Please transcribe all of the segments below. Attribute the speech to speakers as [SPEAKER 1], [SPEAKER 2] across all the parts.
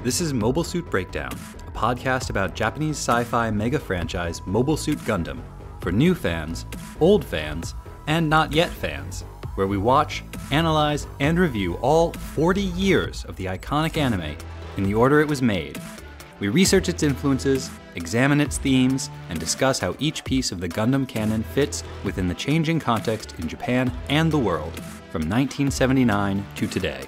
[SPEAKER 1] This is Mobile Suit Breakdown, a podcast about Japanese sci-fi mega franchise Mobile Suit Gundam, for new fans, old fans, and not yet fans, where we watch, analyze, and review all 40 years of the iconic anime in the order it was made. We research its influences, examine its themes, and discuss how each piece of the Gundam canon fits within the changing context in Japan and the world, from 1979 to today.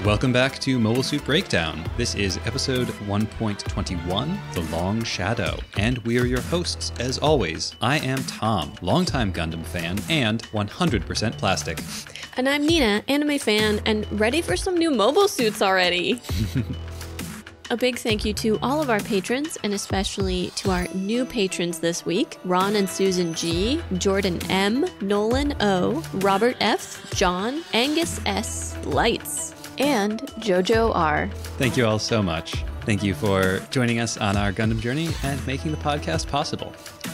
[SPEAKER 1] Welcome back to Mobile Suit Breakdown. This is episode 1.21, The Long Shadow, and we are your hosts, as always. I am Tom, longtime Gundam fan, and 100% plastic.
[SPEAKER 2] And I'm Nina, anime fan, and ready for some new mobile suits already. A big thank you to all of our patrons, and especially to our new patrons this week, Ron and Susan G, Jordan M, Nolan O, Robert F, John, Angus S, Lights, and Jojo R.
[SPEAKER 1] Thank you all so much. Thank you for joining us on our Gundam journey and making the podcast possible.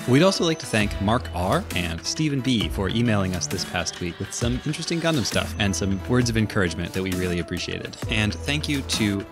[SPEAKER 1] We'd also like to thank Mark R. and Stephen B. for emailing us this past week with some interesting Gundam stuff and some words of encouragement that we really appreciated. And thank you to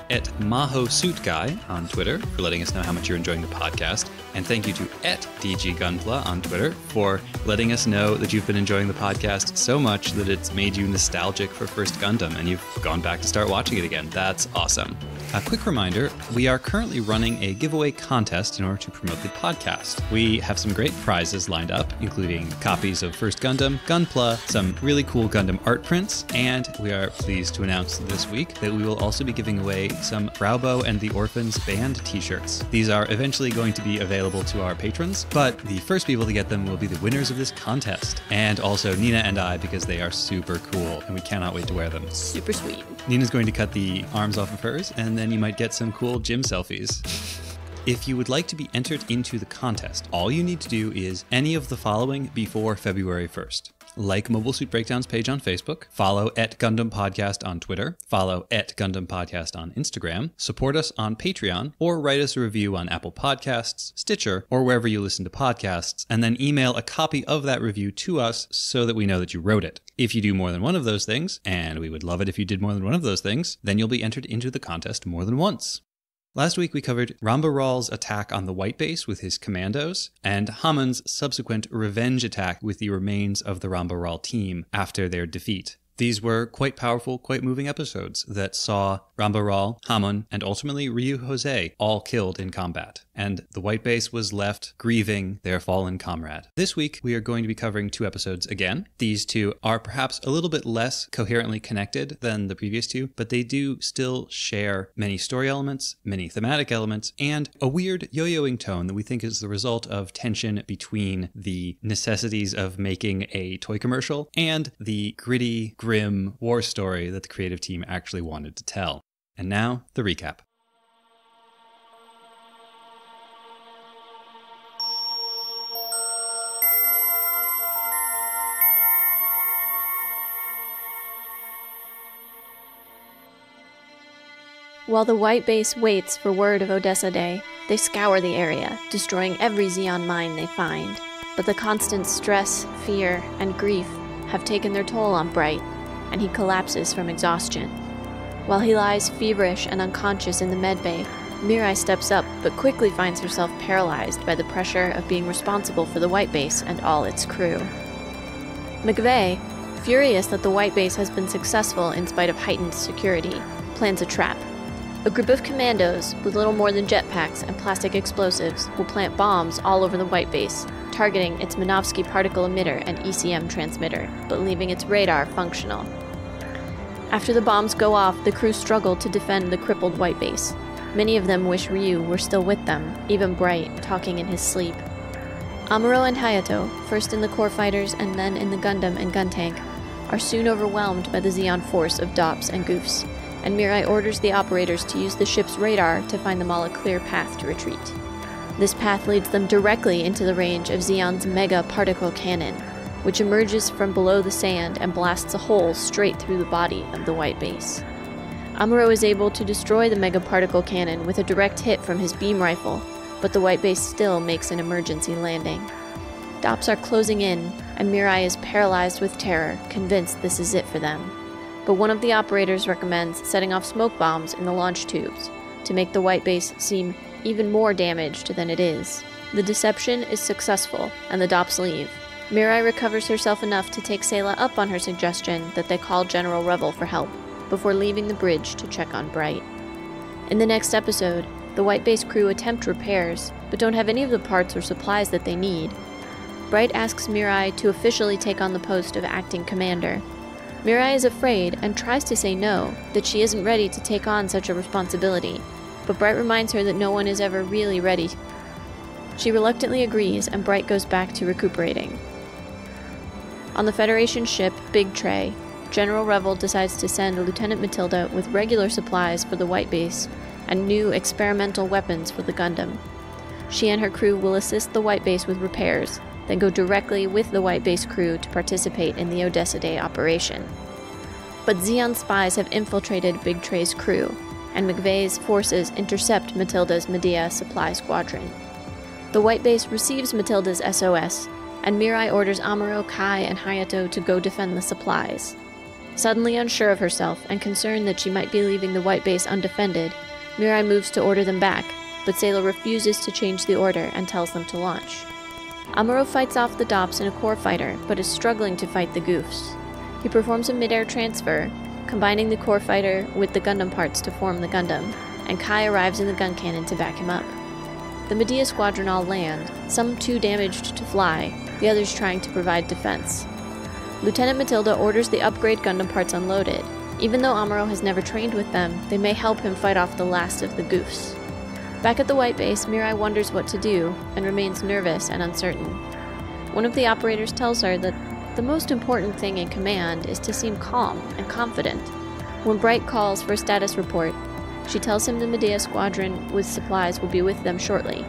[SPEAKER 1] @MahoSuitGuy on Twitter for letting us know how much you're enjoying the podcast. And thank you to @DGGunpla on Twitter for letting us know that you've been enjoying the podcast so much that it's made you nostalgic for First Gundam and you've gone back to start watching it again. That's awesome. A quick reminder, we are currently running a giveaway contest in order to promote the podcast. We have some great prizes lined up, including copies of First Gundam, Gunpla, some really cool Gundam art prints, and we are pleased to announce this week that we will also be giving away some Braubo and the Orphans band t-shirts. These are eventually going to be available to our patrons, but the first people to get them will be the winners of this contest, and also Nina and I, because they are super cool and we cannot wait to wear them.
[SPEAKER 2] Super sweet.
[SPEAKER 1] Nina's going to cut the arms off of hers, and then you might get some cool gym selfies. If you would like to be entered into the contest, all you need to do is any of the following before February 1st. Like Mobile Suit Breakdown's page on Facebook, follow @GundamPodcast on Twitter, follow @GundamPodcast on Instagram, support us on Patreon, or write us a review on Apple Podcasts, Stitcher, or wherever you listen to podcasts, and then email a copy of that review to us so that we know that you wrote it. If you do more than one of those things, and we would love it if you did more than one of those things, then you'll be entered into the contest more than once. Last week we covered Rambaral's attack on the White Base with his commandos, and Hamon's subsequent revenge attack with the remains of the Rambaral team after their defeat. These were quite powerful, quite moving episodes that saw Rambaral, Hamon, and ultimately Ryu Jose all killed in combat, and the White Base was left grieving their fallen comrade. This week, we are going to be covering two episodes again. These two are perhaps a little bit less coherently connected than the previous two, but they do still share many story elements, many thematic elements, and a weird yo-yoing tone that we think is the result of tension between the necessities of making a toy commercial and the gritty, grim war story that the creative team actually wanted to tell. And now, the recap.
[SPEAKER 2] While the White Base waits for word of Odessa Day, they scour the area, destroying every Zeon mine they find. But the constant stress, fear, and grief have taken their toll on Bright, and he collapses from exhaustion. While he lies feverish and unconscious in the medbay, Mirai steps up but quickly finds herself paralyzed by the pressure of being responsible for the White Base and all its crew. Mcveigh, furious that the White Base has been successful in spite of heightened security, plans a trap. A group of commandos, with little more than jetpacks and plastic explosives, will plant bombs all over the White Base, targeting its Minovsky particle emitter and ECM transmitter, but leaving its radar functional. After the bombs go off, the crew struggle to defend the crippled White Base. Many of them wish Ryu were still with them, even Bright, talking in his sleep. Amuro and Hayatou, first in the core fighters and then in the Gundam and Guntank, are soon overwhelmed by the Zeon force of Dops and Goofs, and Mirai orders the operators to use the ship's radar to find them all a clear path to retreat. This path leads them directly into the range of Zeon's mega particle cannon, which emerges from below the sand and blasts a hole straight through the body of the White Base. Amuro is able to destroy the mega particle cannon with a direct hit from his beam rifle, but the White Base still makes an emergency landing. Dops are closing in, and Mirai is paralyzed with terror, convinced this is it for them. But one of the operators recommends setting off smoke bombs in the launch tubes to make the white base seem even more damaged than it is. The deception is successful, and the Dops leave. Mirai recovers herself enough to take Sayla up on her suggestion that they call General Revel for help, before leaving the bridge to check on Bright. In the next episode, the white base crew attempt repairs, but don't have any of the parts or supplies that they need. Bright asks Mirai to officially take on the post of acting commander. Mirai is afraid and tries to say no, that she isn't ready to take on such a responsibility, but Bright reminds her that no one is ever really ready. She reluctantly agrees, and Bright goes back to recuperating. On the Federation ship Big Tray, General Revel decides to send Lieutenant Matilda with regular supplies for the white base and new experimental weapons for the Gundam. She and her crew will assist the white base with repairs, then go directly with the white base crew to participate in the Odessa Day operation. But Zeon spies have infiltrated Big Tray's crew, and Mcveigh's forces intercept Matilda's Medea supply squadron. The white base receives Matilda's SOS, and Mirai orders Amuro, Kai, and Hayatou to go defend the supplies. Suddenly unsure of herself and concerned that she might be leaving the white base undefended, Mirai moves to order them back, but Sayla refuses to change the order and tells them to launch. Amuro fights off the Dops in a core fighter, but is struggling to fight the Goofs. He performs a mid-air transfer, combining the core fighter with the Gundam parts to form the Gundam, and Kai arrives in the gun cannon to back him up. The Medea squadron all land, some too damaged to fly, the others trying to provide defense. Lieutenant Matilda orders the upgrade Gundam parts unloaded. Even though Amuro has never trained with them, they may help him fight off the last of the Goofs. Back at the white base, Mirai wonders what to do, and remains nervous and uncertain. One of the operators tells her that the most important thing in command is to seem calm and confident. When Bright calls for a status report, she tells him the Medea squadron with supplies will be with them shortly.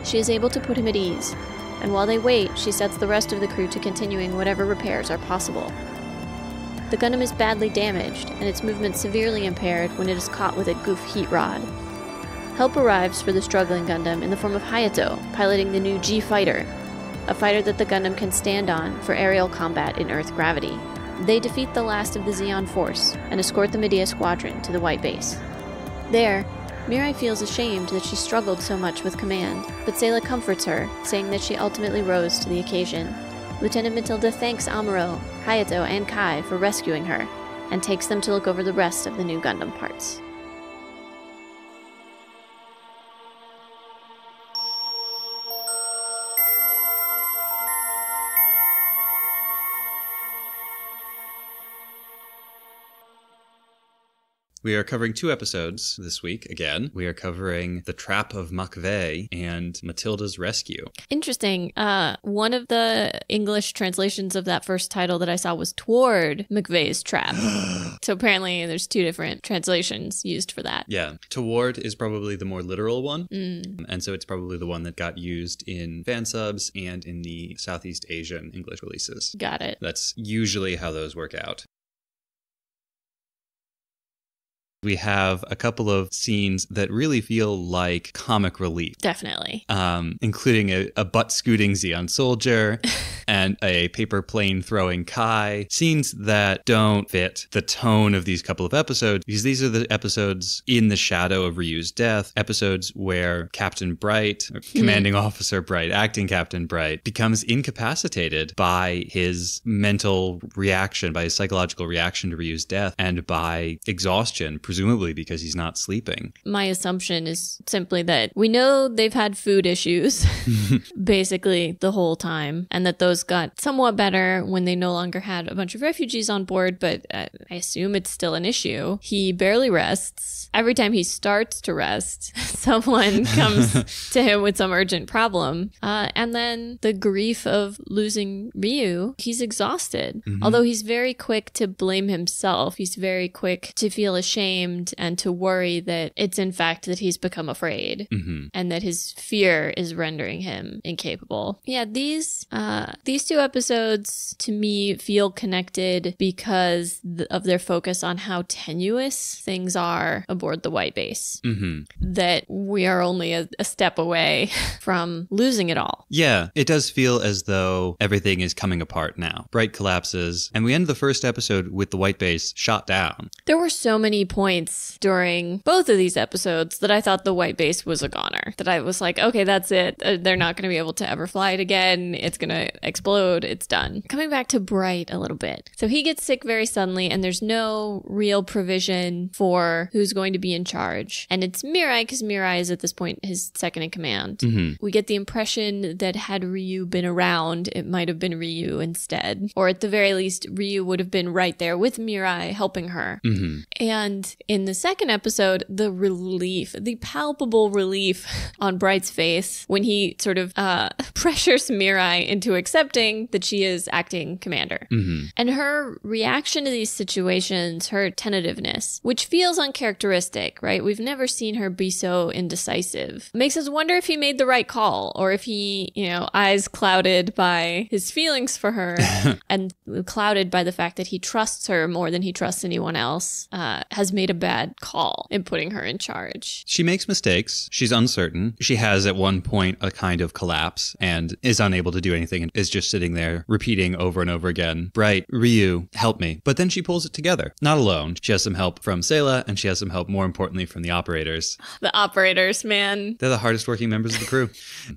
[SPEAKER 2] She is able to put him at ease, and while they wait, she sets the rest of the crew to continuing whatever repairs are possible. The Gundam is badly damaged, and its movement severely impaired when it is caught with a Goof heat rod. Help arrives for the struggling Gundam in the form of Hayatou, piloting the new G fighter, a fighter that the Gundam can stand on for aerial combat in Earth gravity. They defeat the last of the Zeon force and escort the Medea squadron to the white base. There, Mirai feels ashamed that she struggled so much with command, but Sayla comforts her, saying that she ultimately rose to the occasion. Lieutenant Matilda thanks Amuro, Hayatou, and Kai for rescuing her, and takes them to look over the rest of the new Gundam parts.
[SPEAKER 1] We are covering 2 episodes this week, again. We are covering The Trap of Mcveigh and Matilda's Rescue.
[SPEAKER 2] Interesting. One of the English translations of that first title that I saw was Toward Mcveigh's Trap. So apparently there's 2 different translations used for that.
[SPEAKER 1] Yeah. Toward is probably the more literal one. And so it's probably the one that got used in fan subs and in the Southeast Asian English releases.
[SPEAKER 2] Got it.
[SPEAKER 1] That's usually how those work out. We have a couple of scenes that really feel like comic relief.
[SPEAKER 2] Definitely.
[SPEAKER 1] Including a butt-scooting Zeon soldier and a paper plane throwing Kai. Scenes that don't fit the tone of these couple of episodes, because these are the episodes in the shadow of Ryu's death, episodes where Captain Bright, or Commanding Officer Bright, Acting Captain Bright, becomes incapacitated by his mental reaction, by his psychological reaction to Ryu's death, and by exhaustion, presumably because he's not sleeping.
[SPEAKER 2] My assumption is simply that we know they've had food issues basically the whole time, and that those got somewhat better when they no longer had a bunch of refugees on board, but I assume it's still an issue. He barely rests. Every time he starts to rest, someone comes to him with some urgent problem. And then the grief of losing Ryu, he's exhausted. Although he's very quick to blame himself. He's very quick to feel ashamed and to worry that it's in fact that he's become afraid and that his fear is rendering him incapable. Yeah, these These two episodes, to me, feel connected because of their focus on how tenuous things are aboard the White Base. That we are only a step away from losing it all.
[SPEAKER 1] Yeah, it does feel as though everything is coming apart now. Bright collapses, and we end the first episode with the White Base shot down.
[SPEAKER 2] There were so many points during both of these episodes that I thought the White Base was a goner. That I was like, okay, that's it. They're not going to be able to ever fly it again. It's going to explode. It's done. Coming back to Bright a little bit. So he gets sick very suddenly, and there's no real provision for who's going to be in charge. And it's Mirai, because Mirai is at this point his second in command. We get the impression that had Ryu been around, it might have been Ryu instead. Or at the very least, Ryu would have been right there with Mirai helping her. And in the second episode, the relief, the palpable relief on Bright's face when he sort of pressures Mirai into accepting that she is acting commander. And her reaction to these situations, her tentativeness, which feels uncharacteristic, right? We've never seen her be so indecisive. Makes us wonder if he made the right call, or if he, eyes clouded by his feelings for her and clouded by the fact that he trusts her more than he trusts anyone else, has made a bad call in putting her in charge.
[SPEAKER 1] She makes mistakes. She's uncertain. She has at one point a kind of collapse and is unable to do anything and is just sitting there repeating over and over again, Bright, Ryu, help me. But then she pulls it together. Not alone. She has some help from Sayla, and she has some help, more importantly, from the operators.
[SPEAKER 2] The operators, man.
[SPEAKER 1] They're the hardest working members of the crew.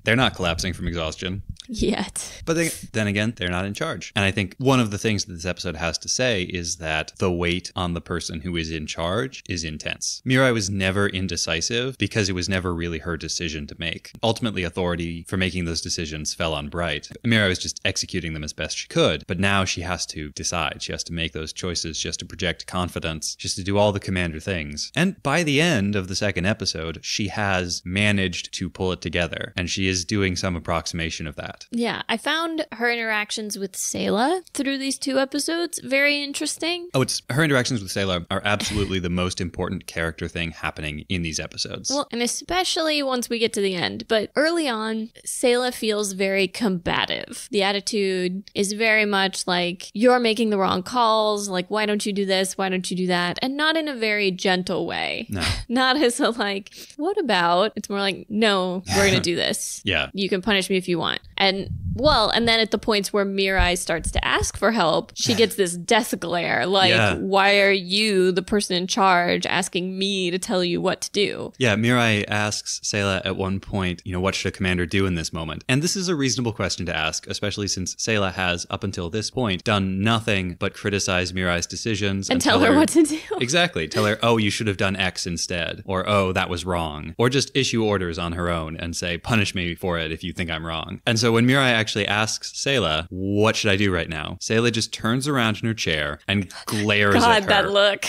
[SPEAKER 1] They're not collapsing from exhaustion.
[SPEAKER 2] Yet.
[SPEAKER 1] But then again, they're not in charge. And I think one of the things that this episode has to say is that the weight on the person who is in charge is intense. Mirai was never indecisive because it was never really her decision to make. Ultimately, authority for making those decisions fell on Bright. Mirai was just executing them as best she could, but now she has to decide. She has to make those choices. She has to project confidence. She has to do all the commander things. And by the end of the second episode, she has managed to pull it together, and she is doing some approximation of that.
[SPEAKER 2] Yeah, I found her interactions with Sayla through these two episodes very interesting.
[SPEAKER 1] Oh, her interactions with Sayla are absolutely the most important character thing happening in these episodes.
[SPEAKER 2] Well, and especially once we get to the end. But early on, Sayla feels very combative. The attitude is very much like, you're making the wrong calls, like, why don't you do this, why don't you do that? And not in a very gentle way.
[SPEAKER 1] No.
[SPEAKER 2] Not as a like, what about? It's more like, no, we're going to do this.
[SPEAKER 1] Yeah.
[SPEAKER 2] You can punish me if you want. And then at the points where Mirai starts to ask for help, she gets this death glare. Like, why are you, the person in charge, asking me to tell you what to do?
[SPEAKER 1] Yeah, Mirai asks Sayla at one point, what should a commander do in this moment? And this is a reasonable question to ask, especially since Sayla has, up until this point, done nothing but criticize Mirai's decisions.
[SPEAKER 2] And tell her what to do.
[SPEAKER 1] Exactly. Tell her, oh, you should have done X instead. Or, oh, that was wrong. Or just issue orders on her own and say, punish me for it if you think I'm wrong. And so when Mirai actually asks Sayla, what should I do right now? Sayla just turns around in her chair and glares at her.
[SPEAKER 2] God, that look.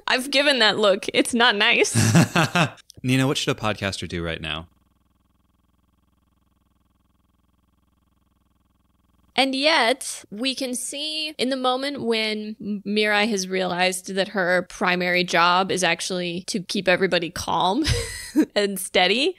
[SPEAKER 2] I've given that look. It's not nice.
[SPEAKER 1] Nina, what should a podcaster do right now?
[SPEAKER 2] And yet, we can see in the moment when Mirai has realized that her primary job is actually to keep everybody calm and steady,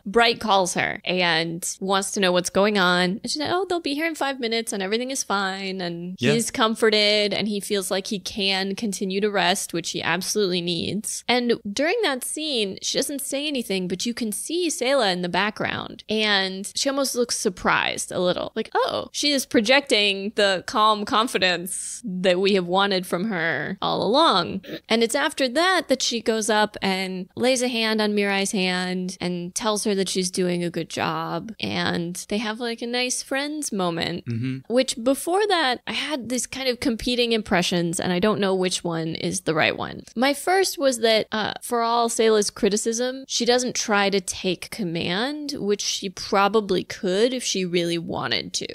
[SPEAKER 2] Bright calls her and wants to know what's going on. And she said, they'll be here in 5 minutes and everything is fine. And he's comforted and he feels like he can continue to rest, which he absolutely needs. And during that scene, she doesn't say anything, but you can see Sayla in the background. And she almost looks surprised a little. Like, she is projecting the calm confidence that we have wanted from her all along. And it's after that she goes up and lays a hand on Mirai's hand and tells her that she's doing a good job. And they have like a nice friends moment, which before that, I had this kind of competing impressions and I don't know which one is the right one. My first was that for all Sayla's criticism, she doesn't try to take command, which she probably could if she really wanted to.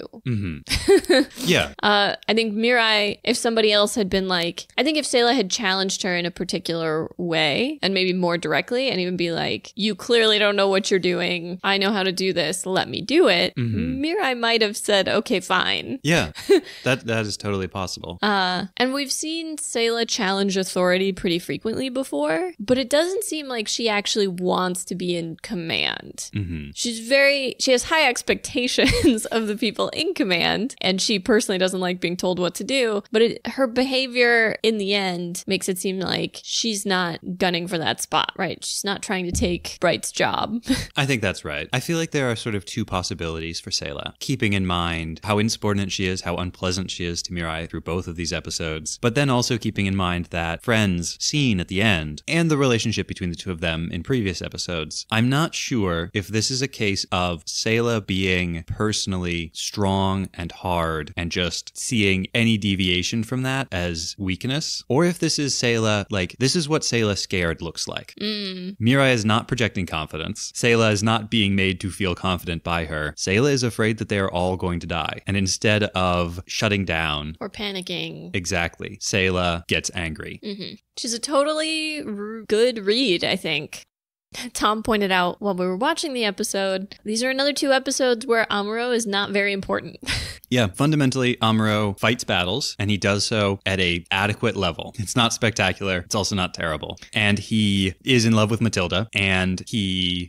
[SPEAKER 1] Yeah.
[SPEAKER 2] I think Mirai, if somebody else had been like, I think if Sayla had challenged her in a particular way and maybe more directly and even and be like, you clearly don't know what you're doing. I know how to do this. Let me do it. Mirai might have said, okay, fine.
[SPEAKER 1] Yeah, that is totally possible.
[SPEAKER 2] And we've seen Sayla challenge authority pretty frequently before, but it doesn't seem like she actually wants to be in command. She has high expectations of the people in command, and she personally doesn't like being told what to do, but her behavior in the end makes it seem like she's not gunning for that spot, right? She's not trying to take Bright's job.
[SPEAKER 1] I think that's right. I feel like there are sort of two possibilities for Sayla, keeping in mind how insubordinate she is, how unpleasant she is to Mirai through both of these episodes, but then also keeping in mind that friends seen at the end and the relationship between the two of them in previous episodes. I'm not sure if this is a case of Sayla being personally strong and hard and just seeing any deviation from that as weakness, or if this is Sayla, like, this is what Sayla scared looks like. Mirai is not projecting confidence. Sayla is not being made to feel confident by her. Sayla is afraid that they are all going to die. And instead of shutting down
[SPEAKER 2] or panicking,
[SPEAKER 1] exactly, Sayla gets angry.
[SPEAKER 2] She's a totally good read, I think. Tom pointed out while we were watching the episode, these are another 2 episodes where Amuro is not very important.
[SPEAKER 1] Yeah, fundamentally, Amuro fights battles, and he does so at a adequate level. It's not spectacular. It's also not terrible. And he is in love with Matilda, and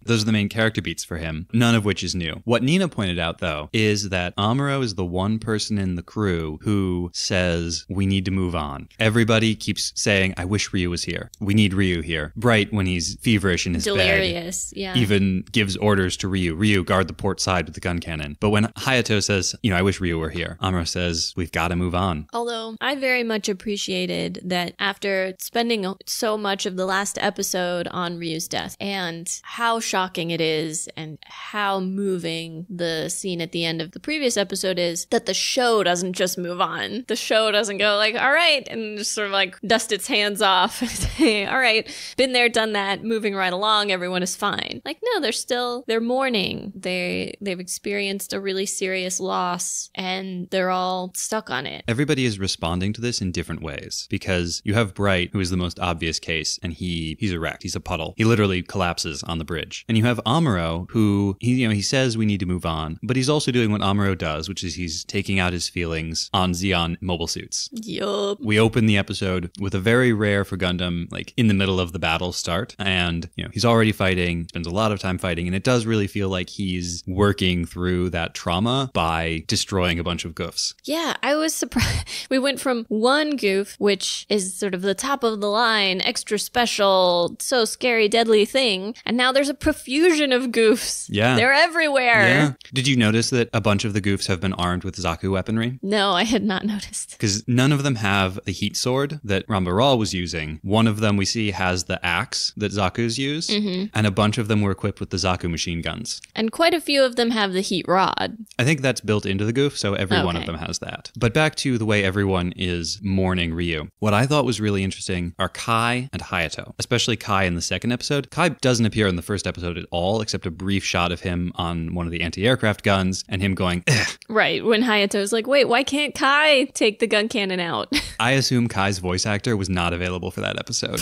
[SPEAKER 1] those are the main character beats for him, none of which is new. What Nina pointed out, though, is that Amuro is the one person in the crew who says, we need to move on. Everybody keeps saying, I wish Ryu was here. We need Ryu here. Bright, when he's feverish in his
[SPEAKER 2] delirious,
[SPEAKER 1] bed,
[SPEAKER 2] yeah,
[SPEAKER 1] even gives orders to Ryu, guard the port side with the gun cannon. But when Hayatou says, I wish Ryu were here, Amuro says, we've got to move on.
[SPEAKER 2] Although I very much appreciated that after spending so much of the last episode on Ryu's death and how shocking it is and how moving the scene at the end of the previous episode is, that the show doesn't just move on. The show doesn't go like, all right, and just sort of like dust its hands off and say, all right, been there, done that, moving right along, everyone is fine. Like, no, they're mourning. They've experienced a really serious loss and they're all stuck on it.
[SPEAKER 1] Everybody is responding to this in different ways, because you have Bright, who is the most obvious case, and he's a wreck. He's a puddle. He literally collapses on the bridge. And you have Amuro, who he says we need to move on, but he's also doing what Amuro does, which is he's taking out his feelings on Zeon mobile suits.
[SPEAKER 2] Yup.
[SPEAKER 1] We open the episode with a very rare for Gundam, like in the middle of the battle start, and he's already fighting, spends a lot of time fighting, and it does really feel like he's working through that trauma by destroying a bunch of goofs.
[SPEAKER 2] Yeah, I was surprised. We went from one goof, which is sort of the top of the line, extra special, so scary, deadly thing, and now there's a profusion of goofs. Yeah. They're everywhere.
[SPEAKER 1] Yeah. Did you notice that a bunch of the goofs have been armed with Zaku weaponry?
[SPEAKER 2] No, I had not noticed.
[SPEAKER 1] Because none of them have the heat sword that Rambaral was using. One of them we see has the axe that Zaku's use, and a bunch of them were equipped with the Zaku machine guns.
[SPEAKER 2] And quite a few of them have the heat rod.
[SPEAKER 1] I think that's built into the goof, so every one of them has that. But back to the way everyone is mourning Ryu. What I thought was really interesting are Kai and Hayatou, especially Kai in the second episode. Kai doesn't appear in the first episode at all, except a brief shot of him on one of the anti-aircraft guns and him going, ugh.
[SPEAKER 2] Right, when Hayatou's like, wait, why can't Kai take the gun cannon out?
[SPEAKER 1] I assume Kai's voice actor was not available for that episode.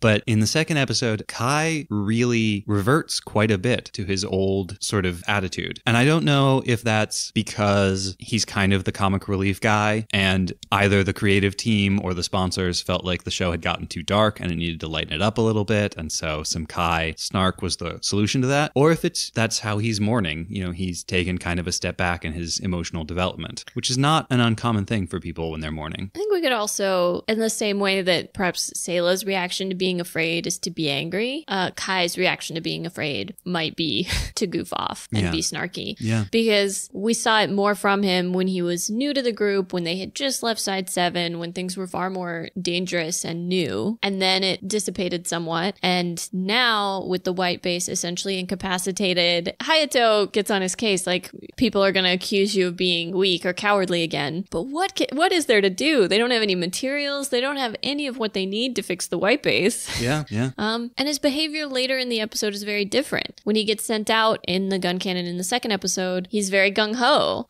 [SPEAKER 1] But in the second episode, Kai really reverts quite a bit to his old sort of attitude. And I don't know if that's because he's kind of the comic relief guy and either the creative team or the sponsors felt like the show had gotten too dark and it needed to lighten it up a little bit. And so some Kai snark was the solution to that. Or if that's how he's mourning. He's taken kind of a step back in his emotional development, which is not an uncommon thing for people when they're mourning.
[SPEAKER 2] I think we could also, in the same way that perhaps Sayla's reaction to being afraid is to be angry, Kai's reaction to being afraid might be to goof off and be snarky.
[SPEAKER 1] Yeah.
[SPEAKER 2] Because we saw it more from him when he was new to the group, when they had just left Side 7, when things were far more dangerous and new. And then it dissipated somewhat. And now, with the white base essentially incapacitated, Hayatou gets on his case, like, people are going to accuse you of being weak or cowardly again. But what is there to do? They don't have any materials. They don't have any of what they need to fix the white base. is.
[SPEAKER 1] Yeah.
[SPEAKER 2] And his behavior later in the episode is very different. When he gets sent out in the gun cannon in the second episode, he's very gung-ho.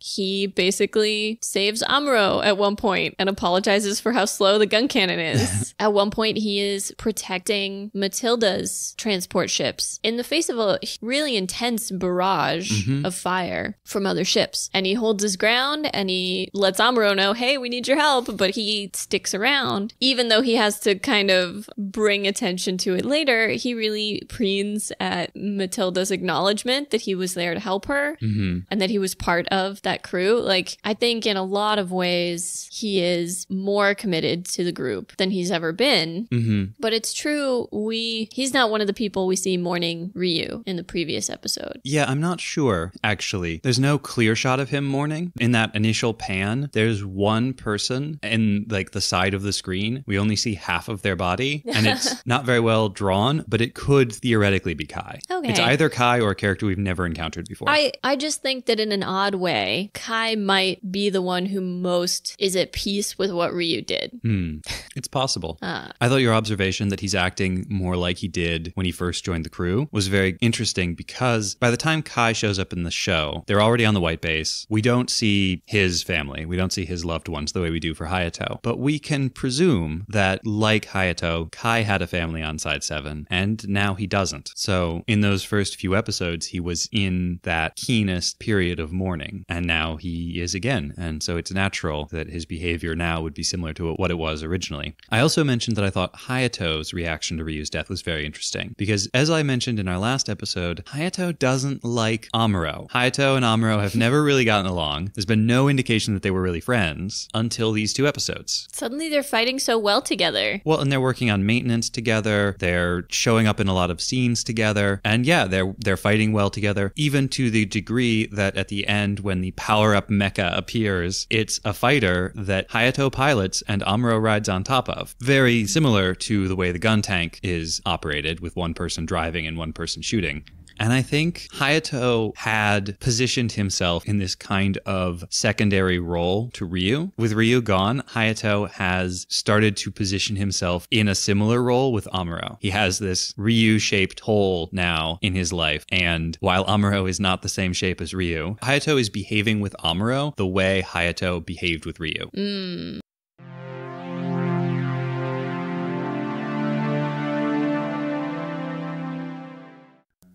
[SPEAKER 2] He basically saves Amuro at one point and apologizes for how slow the gun cannon is. At one point, he is protecting Matilda's transport ships in the face of a really intense barrage of fire from other ships. And he holds his ground and he lets Amuro know, hey, we need your help, but he sticks around. Even though he has to kind of bring attention to it later, he really preens at Matilda's acknowledgement that he was there to help her and that he was part of that crew. Like, I think in a lot of ways, he is more committed to the group than he's ever been. But it's true, he's not one of the people we see mourning Ryu in the previous episode.
[SPEAKER 1] Yeah, I'm not sure, actually. There's no clear shot of him mourning. In that initial pan, there's one person in like the side of the screen. We only see half of their body, and it's not very well drawn, but it could theoretically be Kai.
[SPEAKER 2] Okay.
[SPEAKER 1] It's either Kai or a character we've never encountered before.
[SPEAKER 2] I just think that in an odd way, Kai might be the one who most is at peace with what Ryu did.
[SPEAKER 1] It's possible. I thought your observation that he's acting more like he did when he first joined the crew was very interesting, because by the time Kai shows up in the show, they're already on the white base. We don't see his family. We don't see his loved ones the way we do for Hayatou. But we can presume that, like Hayatou, Kai had a family on Side 7, and now he doesn't. So in those first few episodes, he was in that keenest period of mourning, and now he is again. And so it's natural that his behavior now would be similar to what it was originally. I also mentioned that I thought Hayatou's reaction to Ryu's death was very interesting, because as I mentioned in our last episode, Hayatou doesn't like Amuro. Hayatou and Amuro have never really gotten along. There's been no indication that they were really friends until these two episodes.
[SPEAKER 2] Suddenly they're fighting so well together.
[SPEAKER 1] Well, and they're working on maintenance together. They're showing up in a lot of scenes together. And yeah, they're fighting well together, even to the degree that at the end, when the power-up mecha appears, it's a fighter that Hayatou pilots and Amuro rides on top of. Very similar to the way the gun tank is operated, with one person driving and one person shooting. And I think Hayatou had positioned himself in this kind of secondary role to Ryu. With Ryu gone, Hayatou has started to position himself in a similar role with Amuro. He has this Ryu-shaped hole now in his life, and while Amuro is not the same shape as Ryu, Hayatou is behaving with Amuro the way Hayatou behaved with Ryu.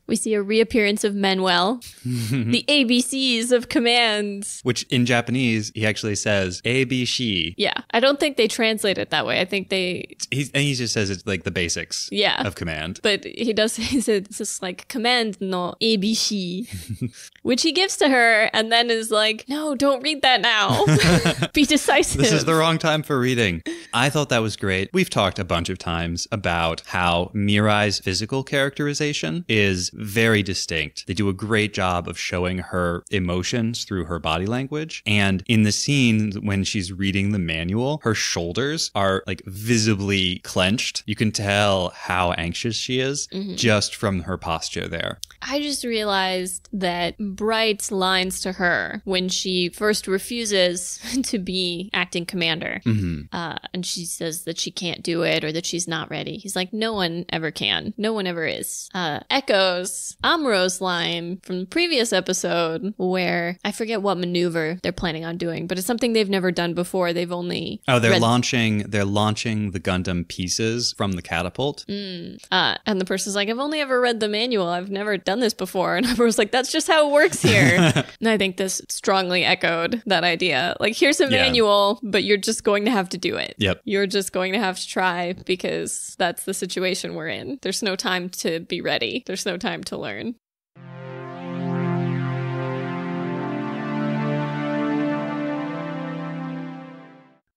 [SPEAKER 2] We see a reappearance of Manuel. The ABCs of commands.
[SPEAKER 1] Which in Japanese, he actually says, A-B-shi.
[SPEAKER 2] Yeah. I don't think they translate it that way. I think they...
[SPEAKER 1] He just says it's like the basics of command.
[SPEAKER 2] But he does say it's just like command no A-B-shi. Which he gives to her and then is like, no, don't read that now. Be decisive.
[SPEAKER 1] This is the wrong time for reading. I thought that was great. We've talked a bunch of times about how Mirai's physical characterization is very distinct. They do a great job of showing her emotions through her body language. And in the scene when she's reading the manual, her shoulders are like visibly clenched. You can tell how anxious she is just from her posture there.
[SPEAKER 2] I just realized that Bright's lines to her when she first refuses to be acting commander, and she says that she can't do it or that she's not ready. He's like, no one ever can. No one ever is. Echoes Amuro's line from the previous episode where I forget what maneuver they're planning on doing, but it's something they've never done before. They've only
[SPEAKER 1] they're launching the Gundam pieces from the catapult.
[SPEAKER 2] And the person's like, I've only ever read the manual. I've never done this before. And Amuro's like, that's just how it works here. And I think this strongly echoed that idea. Like, here's a manual, but you're just going to have to do it.
[SPEAKER 1] Yep.
[SPEAKER 2] You're just going to have to try because that's the situation we're in. There's no time to be ready. There's no time to learn.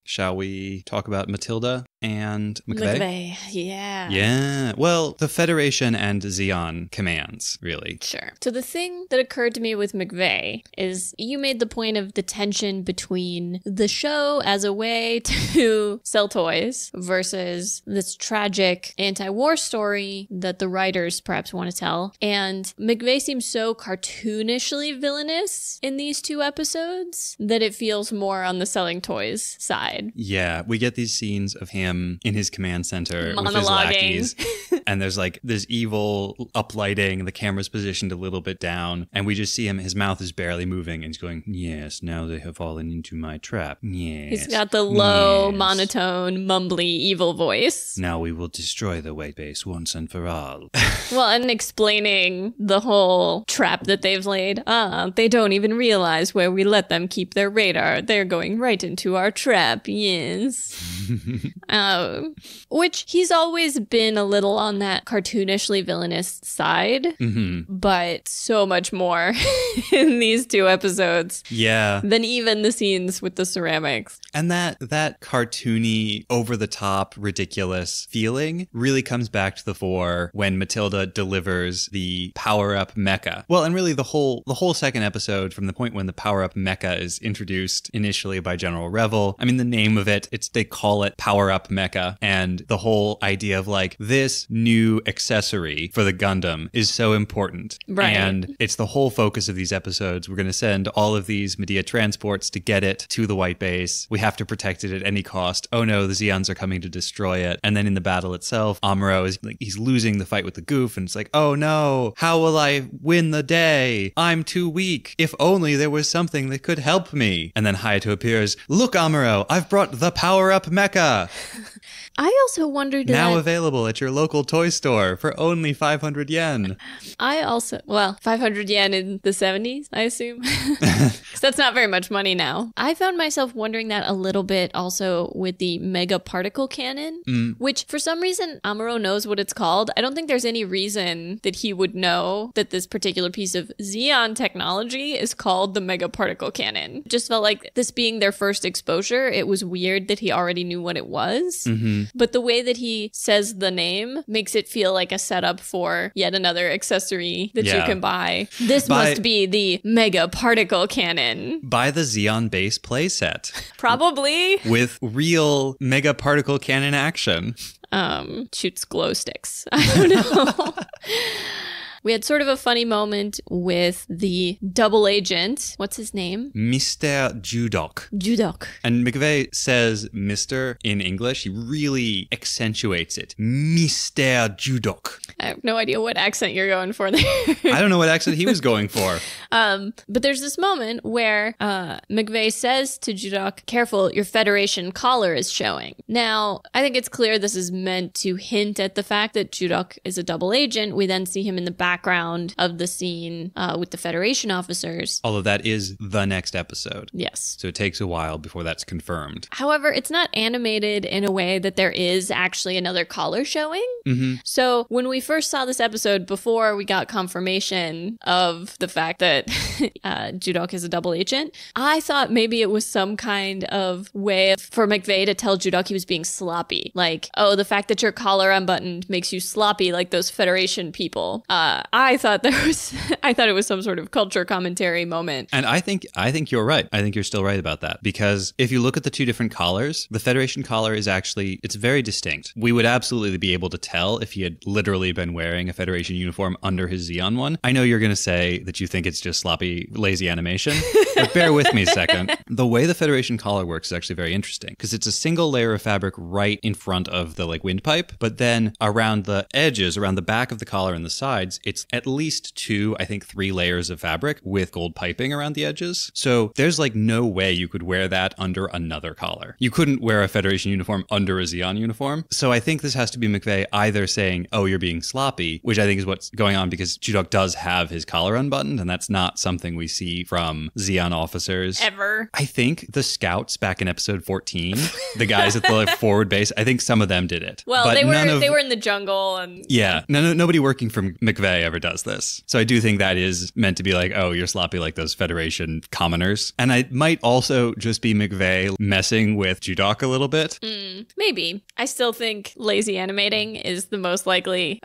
[SPEAKER 1] Shall we talk about Matilda and Mcveigh?
[SPEAKER 2] Mcveigh, yeah.
[SPEAKER 1] Yeah. Well, the Federation and Zeon commands, really.
[SPEAKER 2] Sure. So the thing that occurred to me with Mcveigh is you made the point of the tension between the show as a way to sell toys versus this tragic anti-war story that the writers perhaps want to tell. And Mcveigh seems so cartoonishly villainous in these two episodes that it feels more on the selling toys side. side.
[SPEAKER 1] Yeah, we get these scenes of him in his command center with his
[SPEAKER 2] Monologuing.
[SPEAKER 1] lackeys. And there's like this evil uplighting. The camera's positioned a little bit down. And we just see him. His mouth is barely moving. And he's going, yes, now they have fallen into my trap. Yes.
[SPEAKER 2] He's got the low,
[SPEAKER 1] yes.
[SPEAKER 2] monotone, mumbly, evil voice.
[SPEAKER 1] Now we will destroy the white base once and for all.
[SPEAKER 2] Well, and explaining the whole trap that they've laid. They don't even realize where we let them keep their radar. They're going right into our trap. Yes. Which he's always been a little on that cartoonishly villainous side, but so much more in these 2 episodes.
[SPEAKER 1] Yeah.
[SPEAKER 2] Than even the scenes with the ceramics.
[SPEAKER 1] And that cartoony, over-the-top, ridiculous feeling really comes back to the fore when Matilda delivers the power-up mecha. Well, and really the whole second episode, from the point when the power-up mecha is introduced initially by General Revel. I mean, the name of it, they call it power-up mecha, and the whole idea of like, this new accessory for the Gundam is so important.
[SPEAKER 2] Right.
[SPEAKER 1] And it's the whole focus of these episodes. We're going to send all of these Medea transports to get it to the white base. We have to protect it at any cost. Oh no, the Zeons are coming to destroy it. And then in the battle itself, Amuro is like, he's losing the fight with the Goof, and it's like, oh no, how will I win the day? I'm too weak. If only there was something that could help me. And then Hayatou appears. Look, Amuro, I've brought the power-up mecha.
[SPEAKER 2] I also wondered
[SPEAKER 1] now available at your local toy store for only 500 yen.
[SPEAKER 2] 500 yen in the 70s, I assume. Because that's not very much money now. I found myself wondering that a little bit also with the mega particle cannon, which for some reason Amuro knows what it's called. I don't think there's any reason that he would know that this particular piece of Zeon technology is called the mega particle cannon. Just felt like this being their first exposure, it was weird that he already knew what it was. But the way that he says the name makes it feel like a setup for yet another accessory that you can buy. This must be the mega particle cannon.
[SPEAKER 1] Buy the Zeon base playset.
[SPEAKER 2] Probably.
[SPEAKER 1] With real mega particle cannon action.
[SPEAKER 2] Shoots glow sticks. I don't know. We had sort of a funny moment with the double agent. What's his name?
[SPEAKER 1] Mr. Judok.
[SPEAKER 2] Judok.
[SPEAKER 1] And Mcveigh says Mr. in English. He really accentuates it. Mr. Judok.
[SPEAKER 2] I have no idea what accent you're going for there.
[SPEAKER 1] I don't know what accent he was going for.
[SPEAKER 2] But there's this moment where Mcveigh says to Judok, careful, your Federation collar is showing. Now, I think it's clear this is meant to hint at the fact that Judok is a double agent. We then see him in the background of the scene with the Federation officers.
[SPEAKER 1] Although that is the next episode.
[SPEAKER 2] Yes.
[SPEAKER 1] So it takes a while before that's confirmed.
[SPEAKER 2] However, it's not animated in a way that there is actually another collar showing. So when we first saw this episode, before we got confirmation of the fact that Judok is a double agent, I thought maybe it was some kind of way for Mcveigh to tell Judok he was being sloppy. Like, oh, the fact that your collar unbuttoned makes you sloppy like those Federation people. I thought it was some sort of culture commentary moment.
[SPEAKER 1] And I think you're right. I think you're still right about that. Because if you look at the 2 different collars, the Federation collar is actually, it's very distinct. We would absolutely be able to tell if he had literally been wearing a Federation uniform under his Zeon one. I know you're going to say that you think it's just sloppy, lazy animation, but bear with me a second. The way the Federation collar works is actually very interesting because it's a single layer of fabric right in front of the windpipe, but then around the edges, around the back of the collar and the sides, it's at least 2, I think 3 layers of fabric with gold piping around the edges. So there's no way you could wear that under another collar. You couldn't wear a Federation uniform under a Zeon uniform. So I think this has to be Mcveigh either saying, oh, you're being sloppy, which I think is what's going on because Judok does have his collar unbuttoned, and that's not something we see from Zeon officers.
[SPEAKER 2] Ever.
[SPEAKER 1] I think the scouts back in episode 14, the guys at the forward base, I think some of them did it.
[SPEAKER 2] Well, they were in the jungle and...
[SPEAKER 1] Yeah. Nobody working from Mcveigh ever does this. So I do think that is meant to be like, oh, you're sloppy like those Federation commoners. And I might also just be Mcveigh messing with Judok a little bit.
[SPEAKER 2] Maybe. I still think lazy animating is the most likely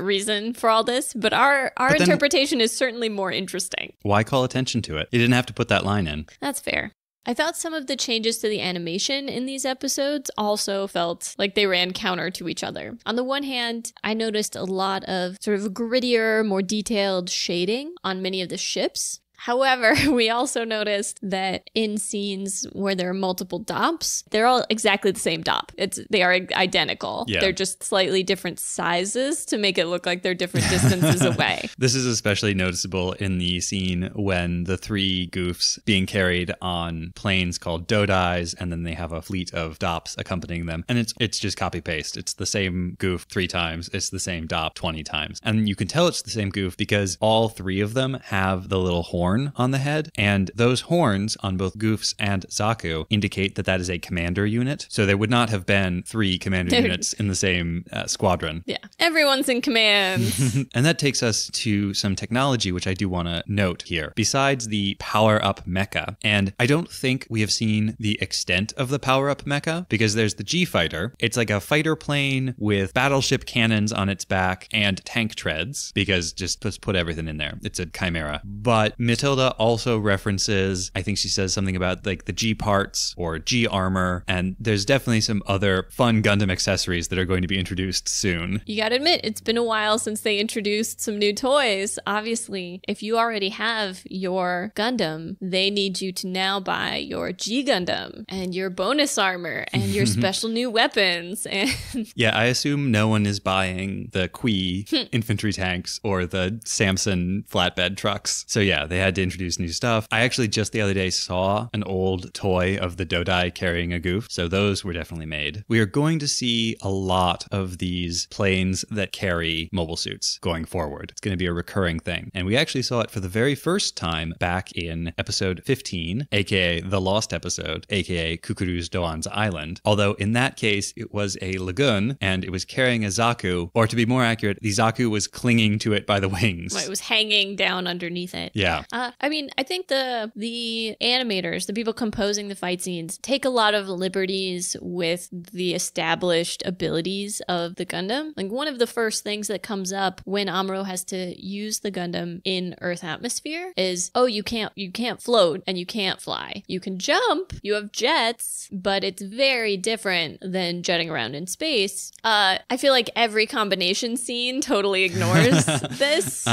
[SPEAKER 2] reason for all this, but our interpretation is certainly more interesting.
[SPEAKER 1] Why call attention to it? You didn't have to put that line in.
[SPEAKER 2] That's fair. I thought some of the changes to the animation in these episodes also felt like they ran counter to each other. On the one hand, I noticed a lot of sort of grittier, more detailed shading on many of the ships. However, we also noticed that in scenes where there are multiple DOPs, they're all exactly the same DOP. They are identical.
[SPEAKER 1] Yeah.
[SPEAKER 2] They're just slightly different sizes to make it look like they're different distances away.
[SPEAKER 1] This is especially noticeable in the scene when the three goofs being carried on planes called Dodais, and then they have a fleet of DOPs accompanying them. And it's just copy-paste. It's the same goof 3 times. It's the same DOP 20 times. And you can tell it's the same goof because all 3 of them have the little horn on the head. And those horns on both goofs and Zaku indicate that that is a commander unit. So there would not have been 3 commander units in the same squadron.
[SPEAKER 2] Yeah. Everyone's in command.
[SPEAKER 1] And that takes us to some technology, which I do want to note here. Besides the power-up mecha, and I don't think we have seen the extent of the power-up mecha, because there's the G-Fighter. It's like a fighter plane with battleship cannons on its back and tank treads, because just put everything in there. It's a chimera. But Matilda also references, I think she says something about like the G-parts or G-armor, and there's definitely some other fun Gundam accessories that are going to be introduced soon.
[SPEAKER 2] You gotta admit, it's been a while since they introduced some new toys. Obviously, if you already have your Gundam, they need you to now buy your G Gundam and your bonus armor and your special new weapons. And
[SPEAKER 1] yeah, I assume no one is buying the Kui infantry tanks or the Samson flatbed trucks. So yeah, they had to introduce new stuff. I actually just the other day saw an old toy of the Dodai carrying a goof. So those were definitely made. We are going to see a lot of these planes that carry mobile suits going forward. It's going to be a recurring thing. And we actually saw it for the very first time back in episode 15, aka the Lost episode, aka Kukuru's Doan's Island. Although in that case, it was a lagoon and it was carrying a Zaku, or to be more accurate, the Zaku was clinging to it by the wings.
[SPEAKER 2] It was hanging down underneath it.
[SPEAKER 1] Yeah.
[SPEAKER 2] I mean, I think the animators, the people composing the fight scenes, take a lot of liberties with the established abilities of the Gundam. Like one of the first things that comes up when Amuro has to use the Gundam in Earth atmosphere is, oh, you can't float and you can't fly. You can jump, you have jets, but it's very different than jetting around in space. I feel like every combination scene totally ignores this.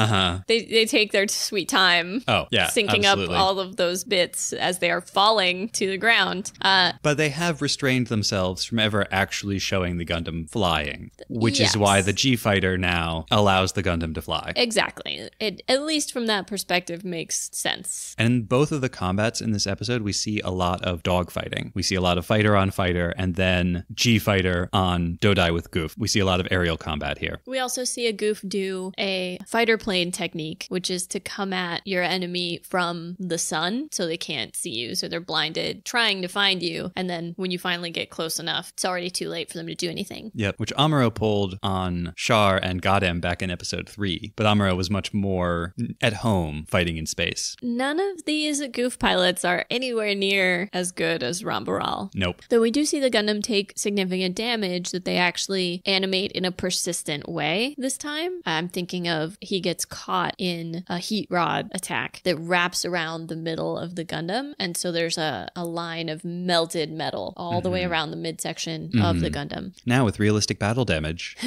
[SPEAKER 2] They take their sweet time.
[SPEAKER 1] Oh, yeah,
[SPEAKER 2] syncing
[SPEAKER 1] absolutely.
[SPEAKER 2] up all of those bits as they are falling to the ground.
[SPEAKER 1] But they have restrained themselves from ever actually showing the Gundam flying, which
[SPEAKER 2] Yes.
[SPEAKER 1] is why the G-Fighter now allows the Gundam to fly.
[SPEAKER 2] Exactly. It, at least from that perspective, makes sense.
[SPEAKER 1] And in both of the combats in this episode, we see a lot of dogfighting. We see a lot of fighter on fighter and then G-Fighter on Dodai with Goof. We see a lot of aerial combat here.
[SPEAKER 2] We also see a Goof do a fighter plane technique, which is to come at your enemy from the sun so they can't see you, so they're blinded, trying to find you. And then when you finally get close enough, it's already too late for them to do anything.
[SPEAKER 1] Yep, which Amuro pulled on Char and Goddam back in episode 3. But Amuro was much more at home fighting in space.
[SPEAKER 2] None of these Goof pilots are anywhere near as good as Rambaral.
[SPEAKER 1] Nope.
[SPEAKER 2] Though we do see the Gundam take significant damage that they actually animate in a persistent way this time. I'm thinking of he gets caught in a heat rod attack that wraps around the middle of the Gundam. And so there's a line of melted metal all the way around the midsection of the Gundam.
[SPEAKER 1] Now with realistic battle damage.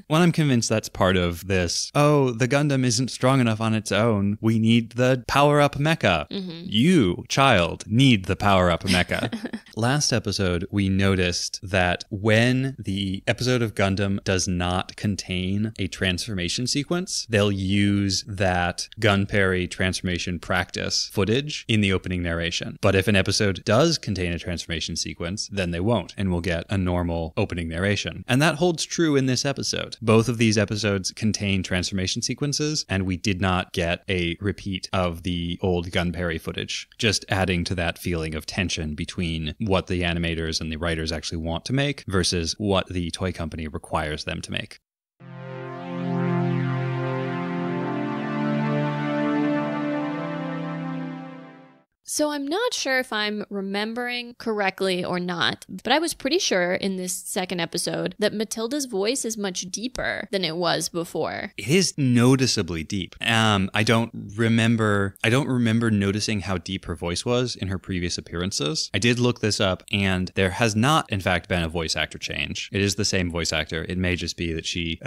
[SPEAKER 1] Well, I'm convinced that's part of this. Oh, the Gundam isn't strong enough on its own. We need the power-up mecha. You, child, need the power-up mecha. Last episode, we noticed that when the episode of Gundam does not contain a transformation sequence, they'll use that Gunperry transformation practice footage in the opening narration. But if an episode does contain a transformation sequence, then they won't, and we'll get a normal opening narration. And that holds true in this episode. Both of these episodes contain transformation sequences, and we did not get a repeat of the old Gunperry footage, just adding to that feeling of tension between what the animators and the writers actually want to make versus what the toy company requires them to make.
[SPEAKER 2] So I'm not sure if I'm remembering correctly or not, but I was pretty sure in this second episode that Matilda's voice is much deeper than it was before.
[SPEAKER 1] It is noticeably deep. I don't remember noticing how deep her voice was in her previous appearances. I did look this up, and there has not, in fact, been a voice actor change. It is the same voice actor. It may just be that she